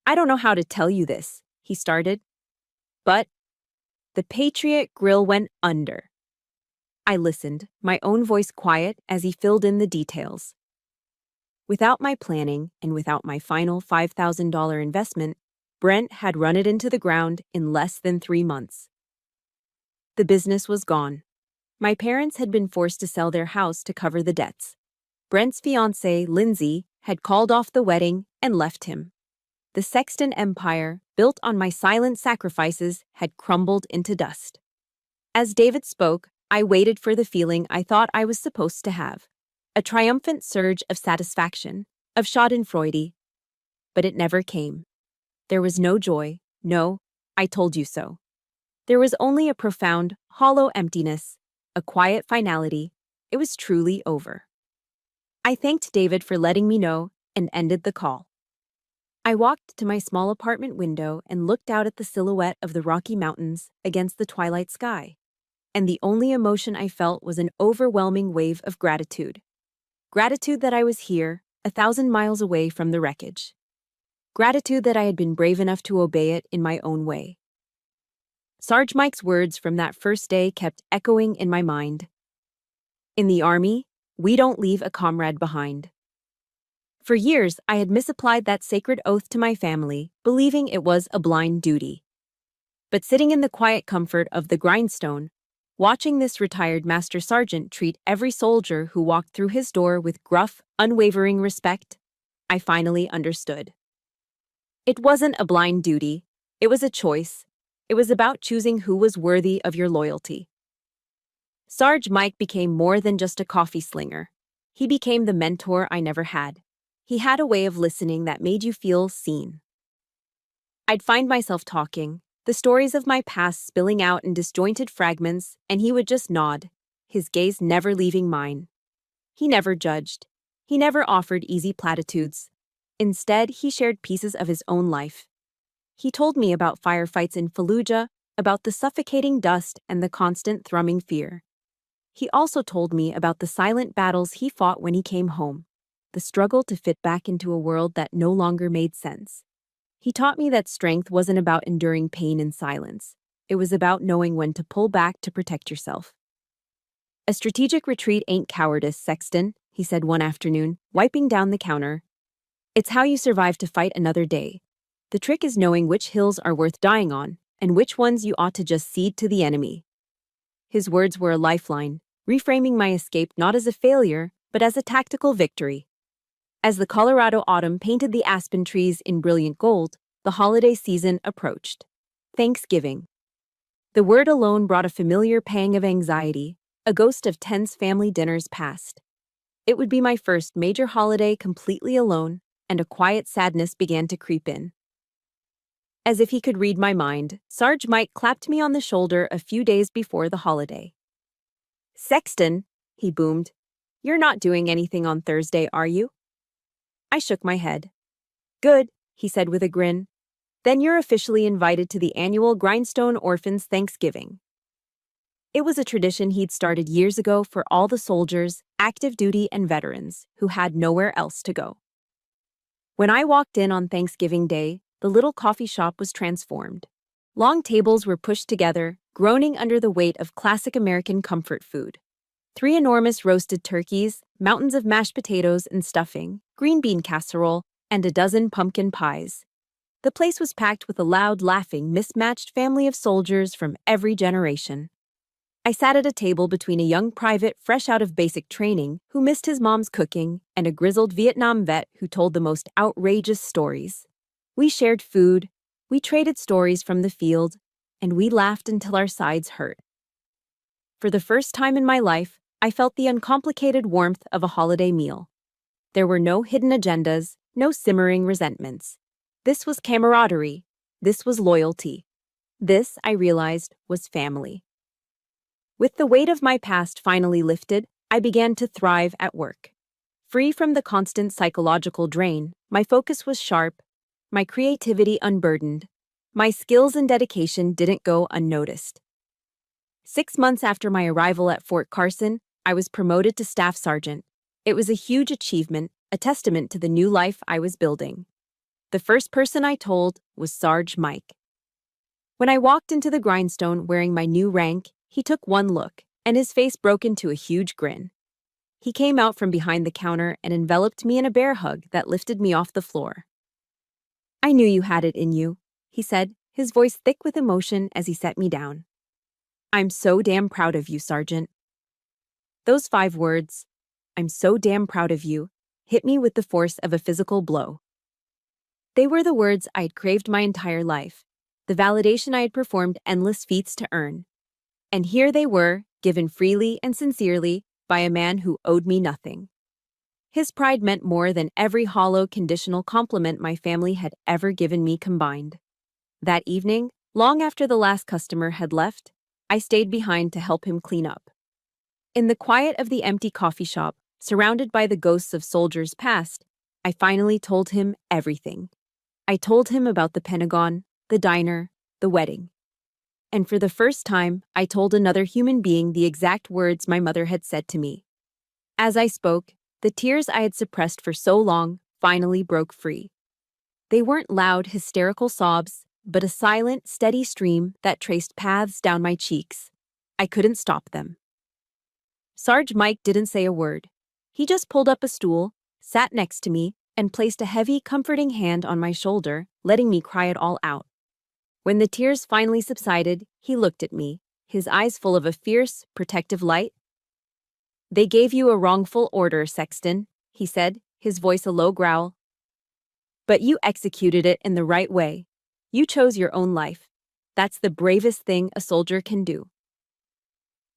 I don't know how to tell you this," he started, "but the Patriot Grill went under." I listened, my own voice quiet as he filled in the details. Without my planning and without my final $5,000 investment, Brent had run it into the ground in less than 3 months. The business was gone. My parents had been forced to sell their house to cover the debts. Brent's fiancée, Lindsay, had called off the wedding and left him. The Sexton empire, built on my silent sacrifices, had crumbled into dust. As David spoke, I waited for the feeling I thought I was supposed to have, a triumphant surge of satisfaction, of schadenfreude. But it never came. There was no joy, no, "I told you so." There was only a profound, hollow emptiness, a quiet finality. It was truly over. I thanked David for letting me know and ended the call. I walked to my small apartment window and looked out at the silhouette of the Rocky Mountains against the twilight sky. And the only emotion I felt was an overwhelming wave of gratitude. Gratitude that I was here, 1,000 miles away from the wreckage. Gratitude that I had been brave enough to obey it in my own way. Sarge Mike's words from that first day kept echoing in my mind. "In the Army, we don't leave a comrade behind." For years, I had misapplied that sacred oath to my family, believing it was a blind duty. But sitting in the quiet comfort of the Grindstone, watching this retired master sergeant treat every soldier who walked through his door with gruff, unwavering respect, I finally understood. It wasn't a blind duty. It was a choice. It was about choosing who was worthy of your loyalty. Sarge Mike became more than just a coffee slinger. He became the mentor I never had. He had a way of listening that made you feel seen. I'd find myself talking, the stories of my past spilling out in disjointed fragments, and he would just nod, his gaze never leaving mine. He never judged. He never offered easy platitudes. Instead, he shared pieces of his own life. He told me about firefights in Fallujah, about the suffocating dust and the constant thrumming fear. He also told me about the silent battles he fought when he came home, the struggle to fit back into a world that no longer made sense. He taught me that strength wasn't about enduring pain in silence. It was about knowing when to pull back to protect yourself. A strategic retreat ain't cowardice, Sexton, he said one afternoon, wiping down the counter. It's how you survive to fight another day. The trick is knowing which hills are worth dying on, and which ones you ought to just cede to the enemy. His words were a lifeline, reframing my escape not as a failure, but as a tactical victory. As the Colorado autumn painted the aspen trees in brilliant gold, the holiday season approached. Thanksgiving. The word alone brought a familiar pang of anxiety, a ghost of tense family dinners past. It would be my first major holiday completely alone, and a quiet sadness began to creep in. As if he could read my mind, Sarge Mike clapped me on the shoulder a few days before the holiday. "Sexton," he boomed, "you're not doing anything on Thursday, are you?" I shook my head. "Good," he said with a grin. "Then you're officially invited to the annual Grindstone Orphans Thanksgiving." It was a tradition he'd started years ago for all the soldiers, active duty and veterans, who had nowhere else to go. When I walked in on Thanksgiving Day, the little coffee shop was transformed. Long tables were pushed together, groaning under the weight of classic American comfort food. 3 enormous roasted turkeys, mountains of mashed potatoes and stuffing, green bean casserole, and a dozen pumpkin pies. The place was packed with a loud, laughing, mismatched family of soldiers from every generation. I sat at a table between a young private fresh out of basic training who missed his mom's cooking and a grizzled Vietnam vet who told the most outrageous stories. We shared food, we traded stories from the field, and we laughed until our sides hurt. For the first time in my life, I felt the uncomplicated warmth of a holiday meal. There were no hidden agendas, no simmering resentments. This was camaraderie. This was loyalty. This, I realized, was family. With the weight of my past finally lifted, I began to thrive at work. Free from the constant psychological drain, my focus was sharp, my creativity unburdened. My skills and dedication didn't go unnoticed. 6 months after my arrival at Fort Carson, I was promoted to staff sergeant. It was a huge achievement, a testament to the new life I was building. The first person I told was Sarge Mike. When I walked into the grindstone wearing my new rank, he took one look, and his face broke into a huge grin. He came out from behind the counter and enveloped me in a bear hug that lifted me off the floor. "I knew you had it in you," he said, his voice thick with emotion as he set me down. "I'm so damn proud of you, Sergeant." Those 5 words, "I'm so damn proud of you," hit me with the force of a physical blow. They were the words I'd craved my entire life, the validation I had performed endless feats to earn. And here they were, given freely and sincerely by a man who owed me nothing. His pride meant more than every hollow conditional compliment my family had ever given me combined. That evening, long after the last customer had left, I stayed behind to help him clean up. In the quiet of the empty coffee shop, surrounded by the ghosts of soldiers past, I finally told him everything. I told him about the Pentagon, the diner, the wedding. And for the first time, I told another human being the exact words my mother had said to me. As I spoke, the tears I had suppressed for so long finally broke free. They weren't loud, hysterical sobs, but a silent, steady stream that traced paths down my cheeks. I couldn't stop them. Sarge Mike didn't say a word. He just pulled up a stool, sat next to me, and placed a heavy, comforting hand on my shoulder, letting me cry it all out. When the tears finally subsided, he looked at me, his eyes full of a fierce, protective light. "They gave you a wrongful order, Sexton," he said, his voice a low growl. "But you executed it in the right way. You chose your own life. That's the bravest thing a soldier can do."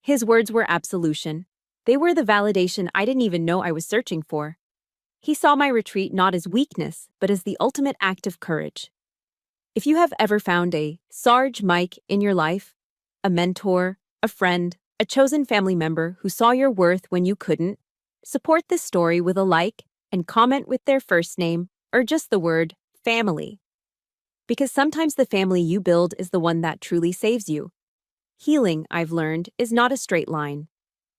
His words were absolution. They were the validation I didn't even know I was searching for. He saw my retreat not as weakness, but as the ultimate act of courage. If you have ever found a Sarge Mike in your life, a mentor, a friend, a chosen family member who saw your worth when you couldn't, support this story with a like and comment with their first name or just the word family. Because sometimes the family you build is the one that truly saves you. Healing, I've learned, is not a straight line.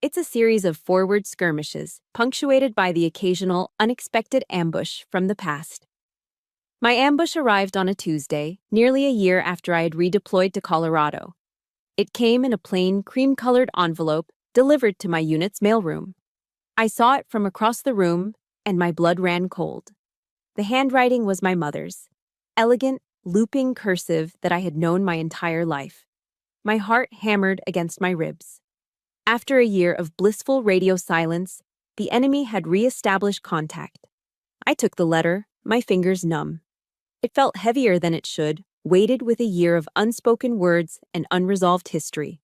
It's a series of forward skirmishes, punctuated by the occasional, unexpected ambush from the past. My ambush arrived on a Tuesday, nearly a year after I had redeployed to Colorado. It came in a plain, cream-colored envelope delivered to my unit's mailroom. I saw it from across the room, and my blood ran cold. The handwriting was my mother's, elegant, looping cursive that I had known my entire life. My heart hammered against my ribs. After a year of blissful radio silence, the enemy had re-established contact. I took the letter, my fingers numb. It felt heavier than it should, weighted with a year of unspoken words and unresolved history.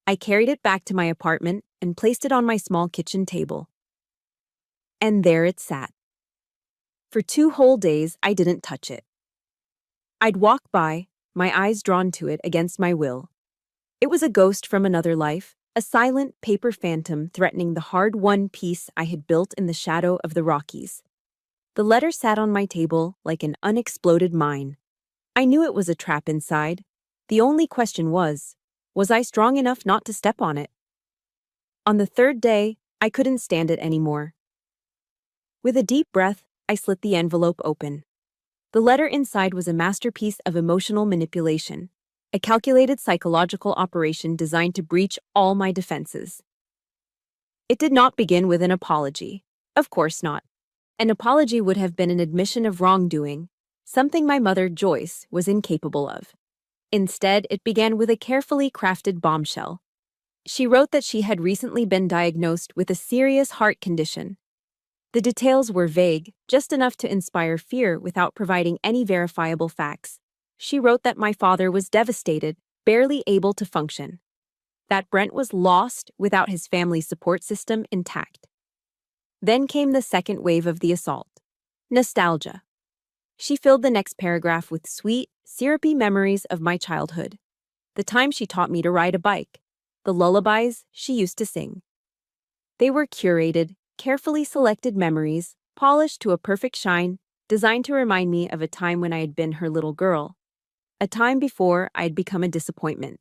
I carried it back to my apartment and placed it on my small kitchen table. And there it sat. For 2 whole days, I didn't touch it. I'd walk by, my eyes drawn to it against my will. It was a ghost from another life, a silent paper phantom threatening the hard-won peace I had built in the shadow of the Rockies. The letter sat on my table like an unexploded mine. I knew it was a trap inside. The only question was I strong enough not to step on it? On the 3rd day, I couldn't stand it anymore. With a deep breath, I slit the envelope open. The letter inside was a masterpiece of emotional manipulation, a calculated psychological operation designed to breach all my defenses. It did not begin with an apology. Of course not. An apology would have been an admission of wrongdoing, something my mother, Joyce, was incapable of. Instead, it began with a carefully crafted bombshell. She wrote that she had recently been diagnosed with a serious heart condition. The details were vague, just enough to inspire fear without providing any verifiable facts. She wrote that my father was devastated, barely able to function. That Brent was lost without his family's support system intact. Then came the second wave of the assault. Nostalgia. She filled the next paragraph with sweet, syrupy memories of my childhood. The time she taught me to ride a bike. The lullabies she used to sing. They were curated, carefully selected memories, polished to a perfect shine, designed to remind me of a time when I had been her little girl. A time before I had become a disappointment.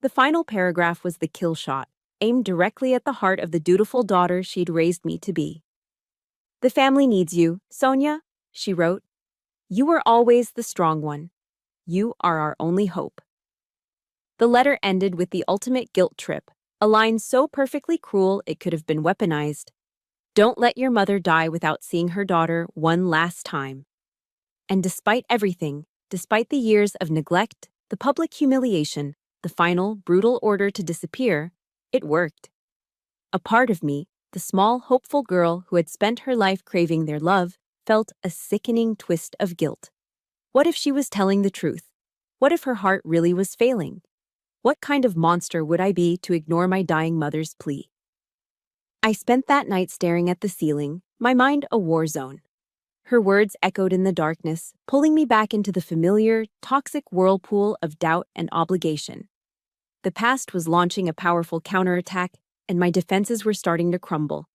The final paragraph was the kill shot, aimed directly at the heart of the dutiful daughter she'd raised me to be. "The family needs you, Sonia," she wrote. "You were always the strong one. You are our only hope." The letter ended with the ultimate guilt trip, a line so perfectly cruel it could have been weaponized. "Don't let your mother die without seeing her daughter one last time." And despite everything, despite the years of neglect, the public humiliation, the final, brutal order to disappear, it worked. A part of me, the small, hopeful girl who had spent her life craving their love, felt a sickening twist of guilt. What if she was telling the truth? What if her heart really was failing? What kind of monster would I be to ignore my dying mother's plea? I spent that night staring at the ceiling, my mind a war zone. Her words echoed in the darkness, pulling me back into the familiar, toxic whirlpool of doubt and obligation. The past was launching a powerful counterattack, and my defenses were starting to crumble.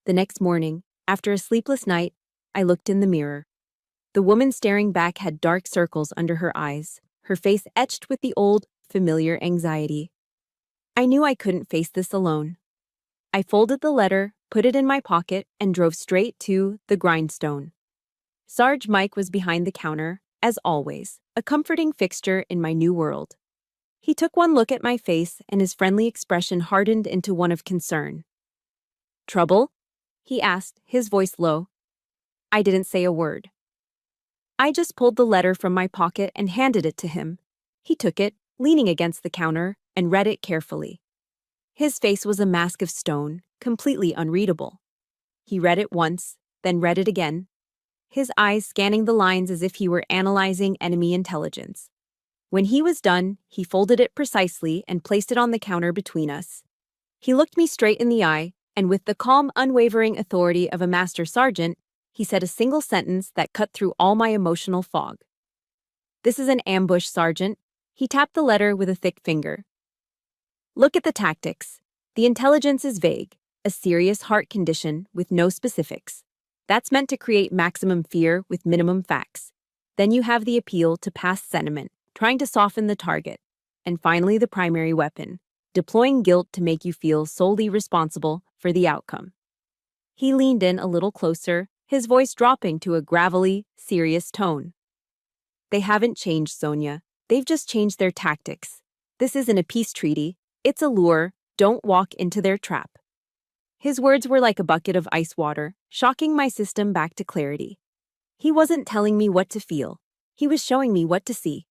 The next morning, after a sleepless night, I looked in the mirror. The woman staring back had dark circles under her eyes, her face etched with the old, familiar anxiety. I knew I couldn't face this alone. I folded the letter, put it in my pocket, and drove straight to the Grindstone. Sarge Mike was behind the counter, as always, a comforting fixture in my new world. He took one look at my face, and his friendly expression hardened into one of concern. "Trouble?" he asked, his voice low. I didn't say a word. I just pulled the letter from my pocket and handed it to him. He took it, leaning against the counter, and read it carefully. His face was a mask of stone, completely unreadable. He read it once, then read it again, his eyes scanning the lines as if he were analyzing enemy intelligence. When he was done, he folded it precisely and placed it on the counter between us. He looked me straight in the eye, and with the calm, unwavering authority of a master sergeant, he said a single sentence that cut through all my emotional fog. "This is an ambush, Sergeant." He tapped the letter with a thick finger. "Look at the tactics. The intelligence is vague, a serious heart condition with no specifics. That's meant to create maximum fear with minimum facts. Then you have the appeal to past sentiment, trying to soften the target. And finally, the primary weapon, deploying guilt to make you feel solely responsible for the outcome. He leaned in a little closer, his voice dropping to a gravelly, serious tone. They haven't changed, Sonia. They've just changed their tactics. This isn't a peace treaty. It's a lure. Don't walk into their trap. His words were like a bucket of ice water, shocking my system back to clarity. He wasn't telling me what to feel. He was showing me what to see.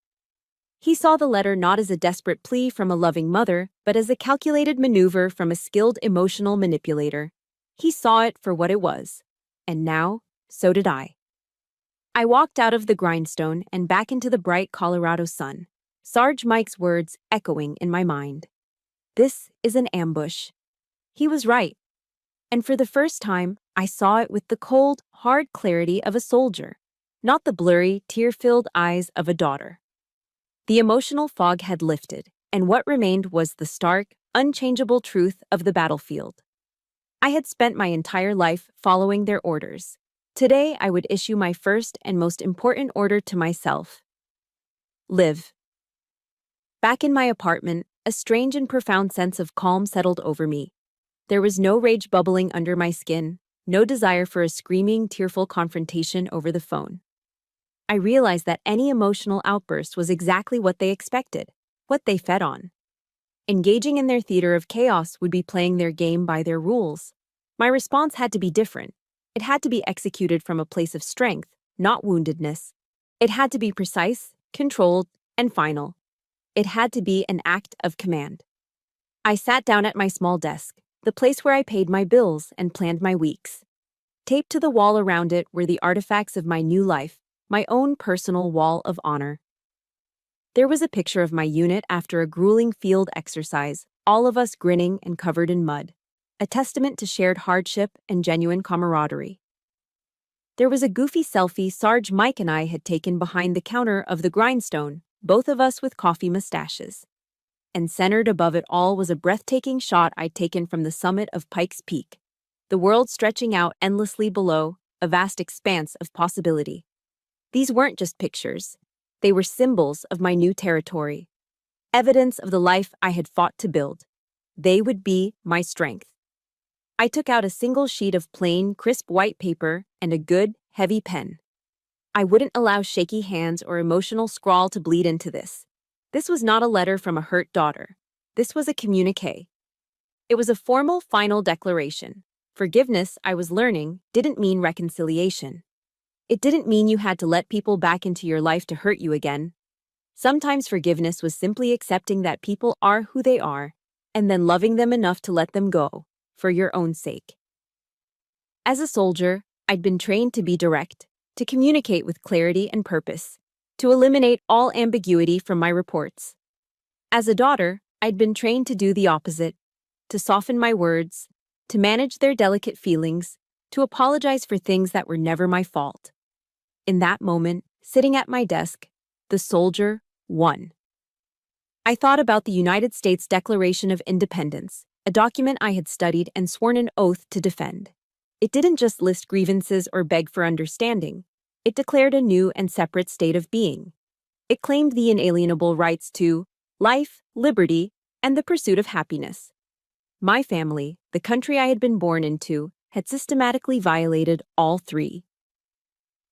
He saw the letter not as a desperate plea from a loving mother, but as a calculated maneuver from a skilled emotional manipulator. He saw it for what it was. And now, so did I. I walked out of the grindstone and back into the bright Colorado sun, Sarge Mike's words echoing in my mind. This is an ambush. He was right. And for the first time, I saw it with the cold, hard clarity of a soldier, not the blurry, tear-filled eyes of a daughter. The emotional fog had lifted, and what remained was the stark, unchangeable truth of the battlefield. I had spent my entire life following their orders. Today, I would issue my first and most important order to myself. Live. Back in my apartment, a strange and profound sense of calm settled over me. There was no rage bubbling under my skin, no desire for a screaming, tearful confrontation over the phone. I realized that any emotional outburst was exactly what they expected, what they fed on. Engaging in their theater of chaos would be playing their game by their rules. My response had to be different. It had to be executed from a place of strength, not woundedness. It had to be precise, controlled, and final. It had to be an act of command. I sat down at my small desk, the place where I paid my bills and planned my weeks. Taped to the wall around it were the artifacts of my new life, my own personal wall of honor. There was a picture of my unit after a grueling field exercise, all of us grinning and covered in mud, a testament to shared hardship and genuine camaraderie. There was a goofy selfie Sarge Mike and I had taken behind the counter of the grindstone, both of us with coffee mustaches. And centered above it all was a breathtaking shot I'd taken from the summit of Pikes Peak, the world stretching out endlessly below, a vast expanse of possibility. These weren't just pictures. They were symbols of my new territory, evidence of the life I had fought to build. They would be my strength. I took out a single sheet of plain, crisp white paper and a good, heavy pen. I wouldn't allow shaky hands or emotional scrawl to bleed into this. This was not a letter from a hurt daughter. This was a communiqué. It was a formal, final declaration. Forgiveness, I was learning, didn't mean reconciliation. It didn't mean you had to let people back into your life to hurt you again. Sometimes forgiveness was simply accepting that people are who they are, and then loving them enough to let them go, for your own sake. As a soldier, I'd been trained to be direct, to communicate with clarity and purpose, to eliminate all ambiguity from my reports. As a daughter, I'd been trained to do the opposite, to soften my words, to manage their delicate feelings, to apologize for things that were never my fault. In that moment, sitting at my desk, the soldier won. I thought about the United States Declaration of Independence, a document I had studied and sworn an oath to defend. It didn't just list grievances or beg for understanding. It declared a new and separate state of being. It claimed the inalienable rights to life, liberty, and the pursuit of happiness. My family, the country I had been born into, had systematically violated all three.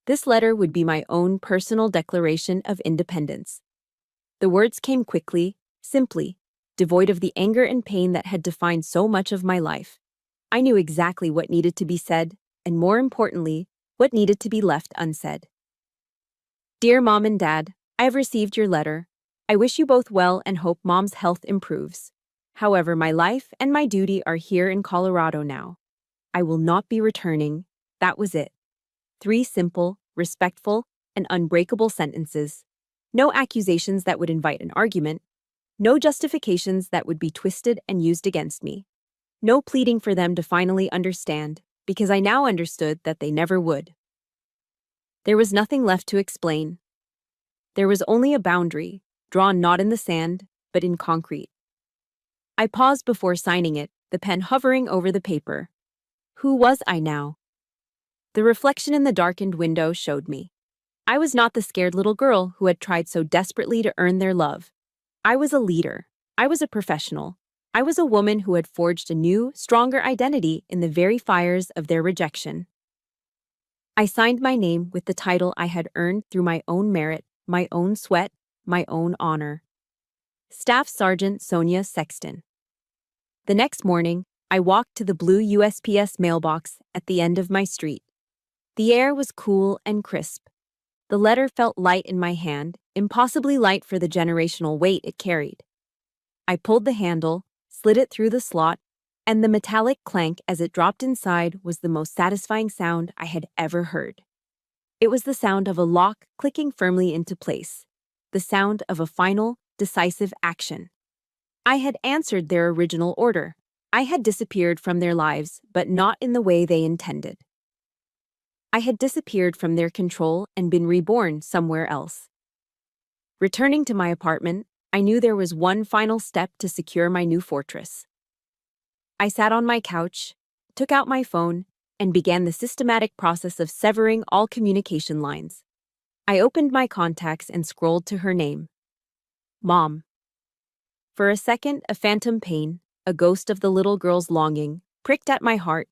This letter would be my own personal declaration of independence. The words came quickly, simply, devoid of the anger and pain that had defined so much of my life. I knew exactly what needed to be said, and more importantly, what needed to be left unsaid. Dear Mom and Dad, I have received your letter. I wish you both well and hope Mom's health improves. However, my life and my duty are here in Colorado now. I will not be returning. That was it. 3 simple, respectful, and unbreakable sentences. No accusations that would invite an argument. No justifications that would be twisted and used against me. No pleading for them to finally understand, because I now understood that they never would. There was nothing left to explain. There was only a boundary, drawn not in the sand, but in concrete. I paused before signing it, the pen hovering over the paper. Who was I now? The reflection in the darkened window showed me. I was not the scared little girl who had tried so desperately to earn their love. I was a leader. I was a professional. I was a woman who had forged a new, stronger identity in the very fires of their rejection. I signed my name with the title I had earned through my own merit, my own sweat, my own honor. Staff Sergeant Sonia Sexton. The next morning, I walked to the blue USPS mailbox at the end of my street. The air was cool and crisp. The letter felt light in my hand, impossibly light for the generational weight it carried. I pulled the handle, slid it through the slot, and the metallic clank as it dropped inside was the most satisfying sound I had ever heard. It was the sound of a lock clicking firmly into place, the sound of a final, decisive action. I had answered their original order. I had disappeared from their lives, but not in the way they intended. I had disappeared from their control and been reborn somewhere else. Returning to my apartment, I knew there was one final step to secure my new fortress. I sat on my couch, took out my phone, and began the systematic process of severing all communication lines. I opened my contacts and scrolled to her name. Mom. For a second, a phantom pain, a ghost of the little girl's longing, pricked at my heart.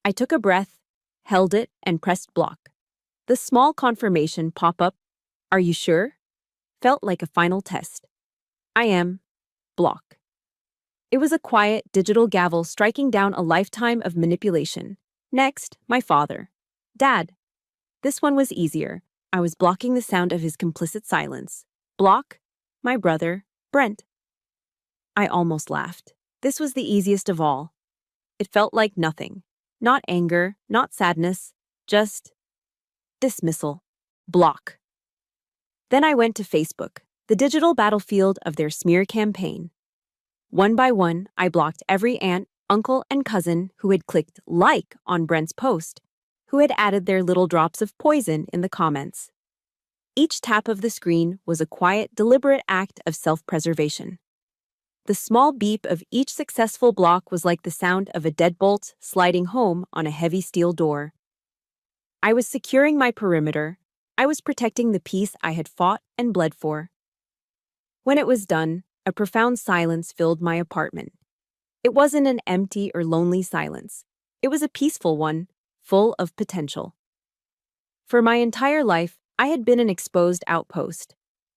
I took a breath, held it, and pressed block. The small confirmation pop-up, "Are you sure?" felt like a final test. I am. Block. It was a quiet, digital gavel striking down a lifetime of manipulation. Next, my father. Dad. This one was easier. I was blocking the sound of his complicit silence. Block. My brother, Brent. I almost laughed. This was the easiest of all. It felt like nothing. Not anger, not sadness, just dismissal. Block. Then I went to Facebook, the digital battlefield of their smear campaign. One by one, I blocked every aunt, uncle, and cousin who had clicked like on Brent's post, who had added their little drops of poison in the comments. Each tap of the screen was a quiet, deliberate act of self-preservation. The small beep of each successful block was like the sound of a deadbolt sliding home on a heavy steel door. I was securing my perimeter. I was protecting the peace I had fought and bled for. When it was done, a profound silence filled my apartment. It wasn't an empty or lonely silence. It was a peaceful one, full of potential. For my entire life, I had been an exposed outpost,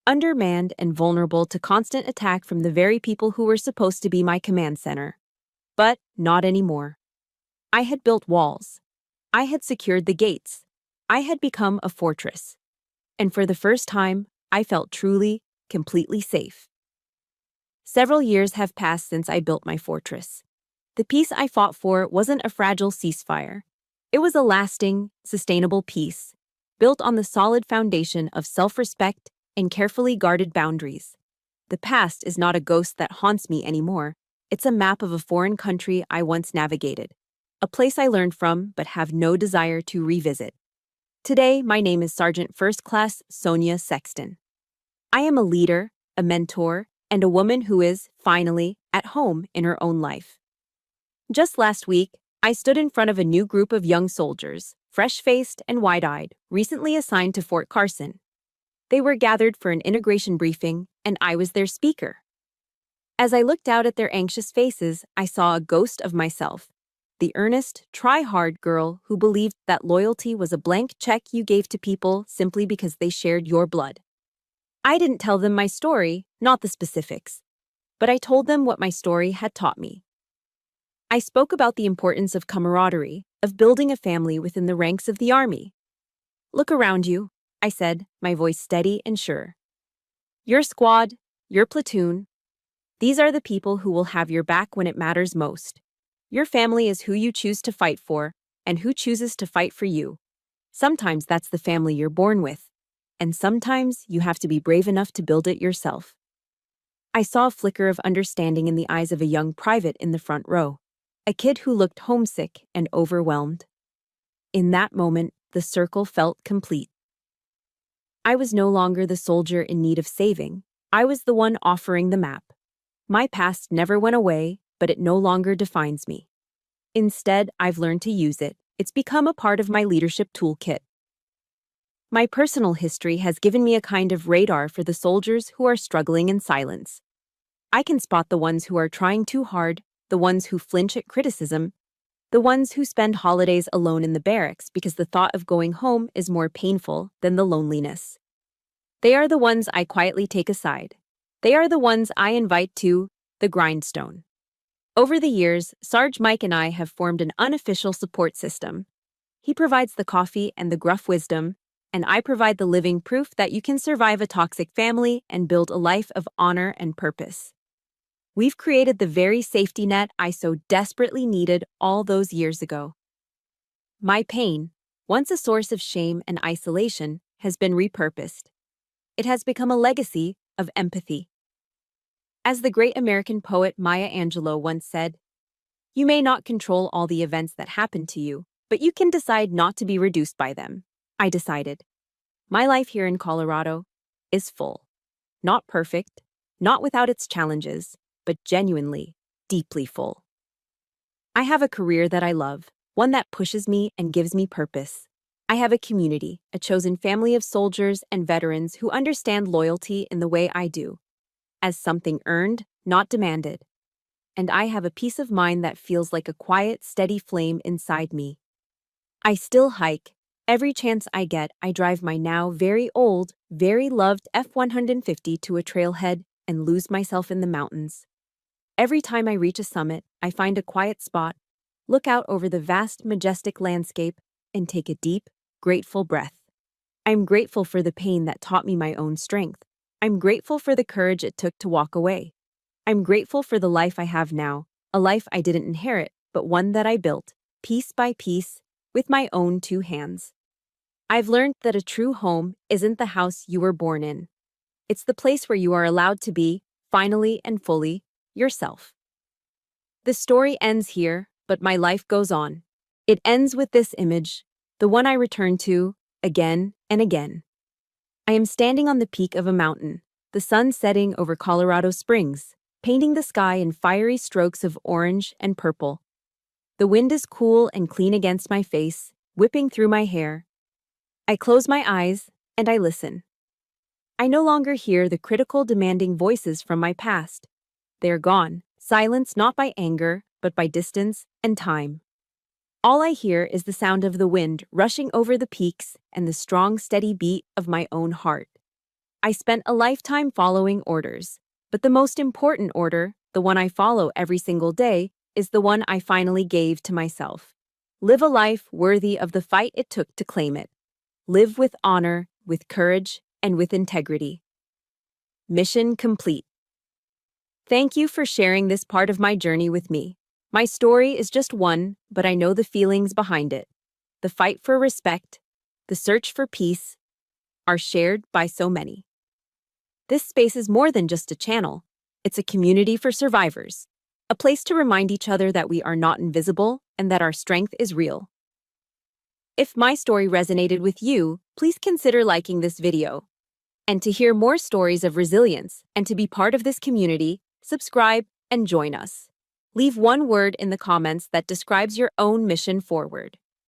undermanned and vulnerable to constant attack from the very people who were supposed to be my command center. But not anymore. I had built walls. I had secured the gates. I had become a fortress. And for the first time, I felt truly, completely safe. Several years have passed since I built my fortress. The peace I fought for wasn't a fragile ceasefire. It was a lasting, sustainable peace, built on the solid foundation of self-respect and carefully guarded boundaries. The past is not a ghost that haunts me anymore. It's a map of a foreign country I once navigated, a place I learned from but have no desire to revisit. Today, my name is Sergeant First Class Sonia Sexton. I am a leader, a mentor, and a woman who is, finally, at home in her own life. Just last week, I stood in front of a new group of young soldiers, fresh-faced and wide-eyed, recently assigned to Fort Carson. They were gathered for an integration briefing, and I was their speaker. As I looked out at their anxious faces, I saw a ghost of myself, the earnest, try-hard girl who believed that loyalty was a blank check you gave to people simply because they shared your blood. I didn't tell them my story, not the specifics, but I told them what my story had taught me. I spoke about the importance of camaraderie, of building a family within the ranks of the Army. Look around you, I said, my voice steady and sure. Your squad, your platoon, these are the people who will have your back when it matters most. Your family is who you choose to fight for and who chooses to fight for you. Sometimes that's the family you're born with, and sometimes you have to be brave enough to build it yourself. I saw a flicker of understanding in the eyes of a young private in the front row, a kid who looked homesick and overwhelmed. In that moment, the circle felt complete. I was no longer the soldier in need of saving. I was the one offering the map. My past never went away, but it no longer defines me. Instead, I've learned to use it, It's become a part of my leadership toolkit. My personal history has given me a kind of radar for the soldiers who are struggling in silence. I can spot the ones who are trying too hard, the ones who flinch at criticism, the ones who spend holidays alone in the barracks because the thought of going home is more painful than the loneliness. They are the ones I quietly take aside. They are the ones I invite to the grindstone. Over the years, Sarge Mike and I have formed an unofficial support system. He provides the coffee and the gruff wisdom, and I provide the living proof that you can survive a toxic family and build a life of honor and purpose. We've created the very safety net I so desperately needed all those years ago. My pain, once a source of shame and isolation, has been repurposed. It has become a legacy of empathy. As the great American poet Maya Angelou once said, "You may not control all the events that happen to you, but you can decide not to be reduced by them." I decided. My life here in Colorado is full. Not perfect, not without its challenges, but genuinely, deeply full. I have a career that I love, one that pushes me and gives me purpose. I have a community, a chosen family of soldiers and veterans who understand loyalty in the way I do, as something earned, not demanded. And I have a peace of mind that feels like a quiet, steady flame inside me. I still hike. Every chance I get, I drive my now very old, very loved F-150 to a trailhead and lose myself in the mountains. Every time I reach a summit, I find a quiet spot, look out over the vast, majestic landscape, and take a deep, grateful breath. I'm grateful for the pain that taught me my own strength. I'm grateful for the courage it took to walk away. I'm grateful for the life I have now, a life I didn't inherit, but one that I built, piece by piece, with my own two hands. I've learned that a true home isn't the house you were born in. It's the place where you are allowed to be, finally and fully, yourself. The story ends here, but my life goes on. It ends with this image, the one I return to, again and again. I am standing on the peak of a mountain, the sun setting over Colorado Springs, painting the sky in fiery strokes of orange and purple. The wind is cool and clean against my face, whipping through my hair. I close my eyes, and I listen. I no longer hear the critical, demanding voices from my past. They are gone, silenced not by anger, but by distance and time. All I hear is the sound of the wind rushing over the peaks and the strong, steady beat of my own heart. I spent a lifetime following orders, but the most important order, the one I follow every single day, is the one I finally gave to myself. Live a life worthy of the fight it took to claim it. Live with honor, with courage, and with integrity. Mission complete. Thank you for sharing this part of my journey with me. My story is just one, but I know the feelings behind it. The fight for respect, the search for peace, are shared by so many. This space is more than just a channel. It's a community for survivors, a place to remind each other that we are not invisible and that our strength is real. If my story resonated with you, please consider liking this video. And to hear more stories of resilience and to be part of this community, subscribe and join us. Leave one word in the comments that describes your own mission forward.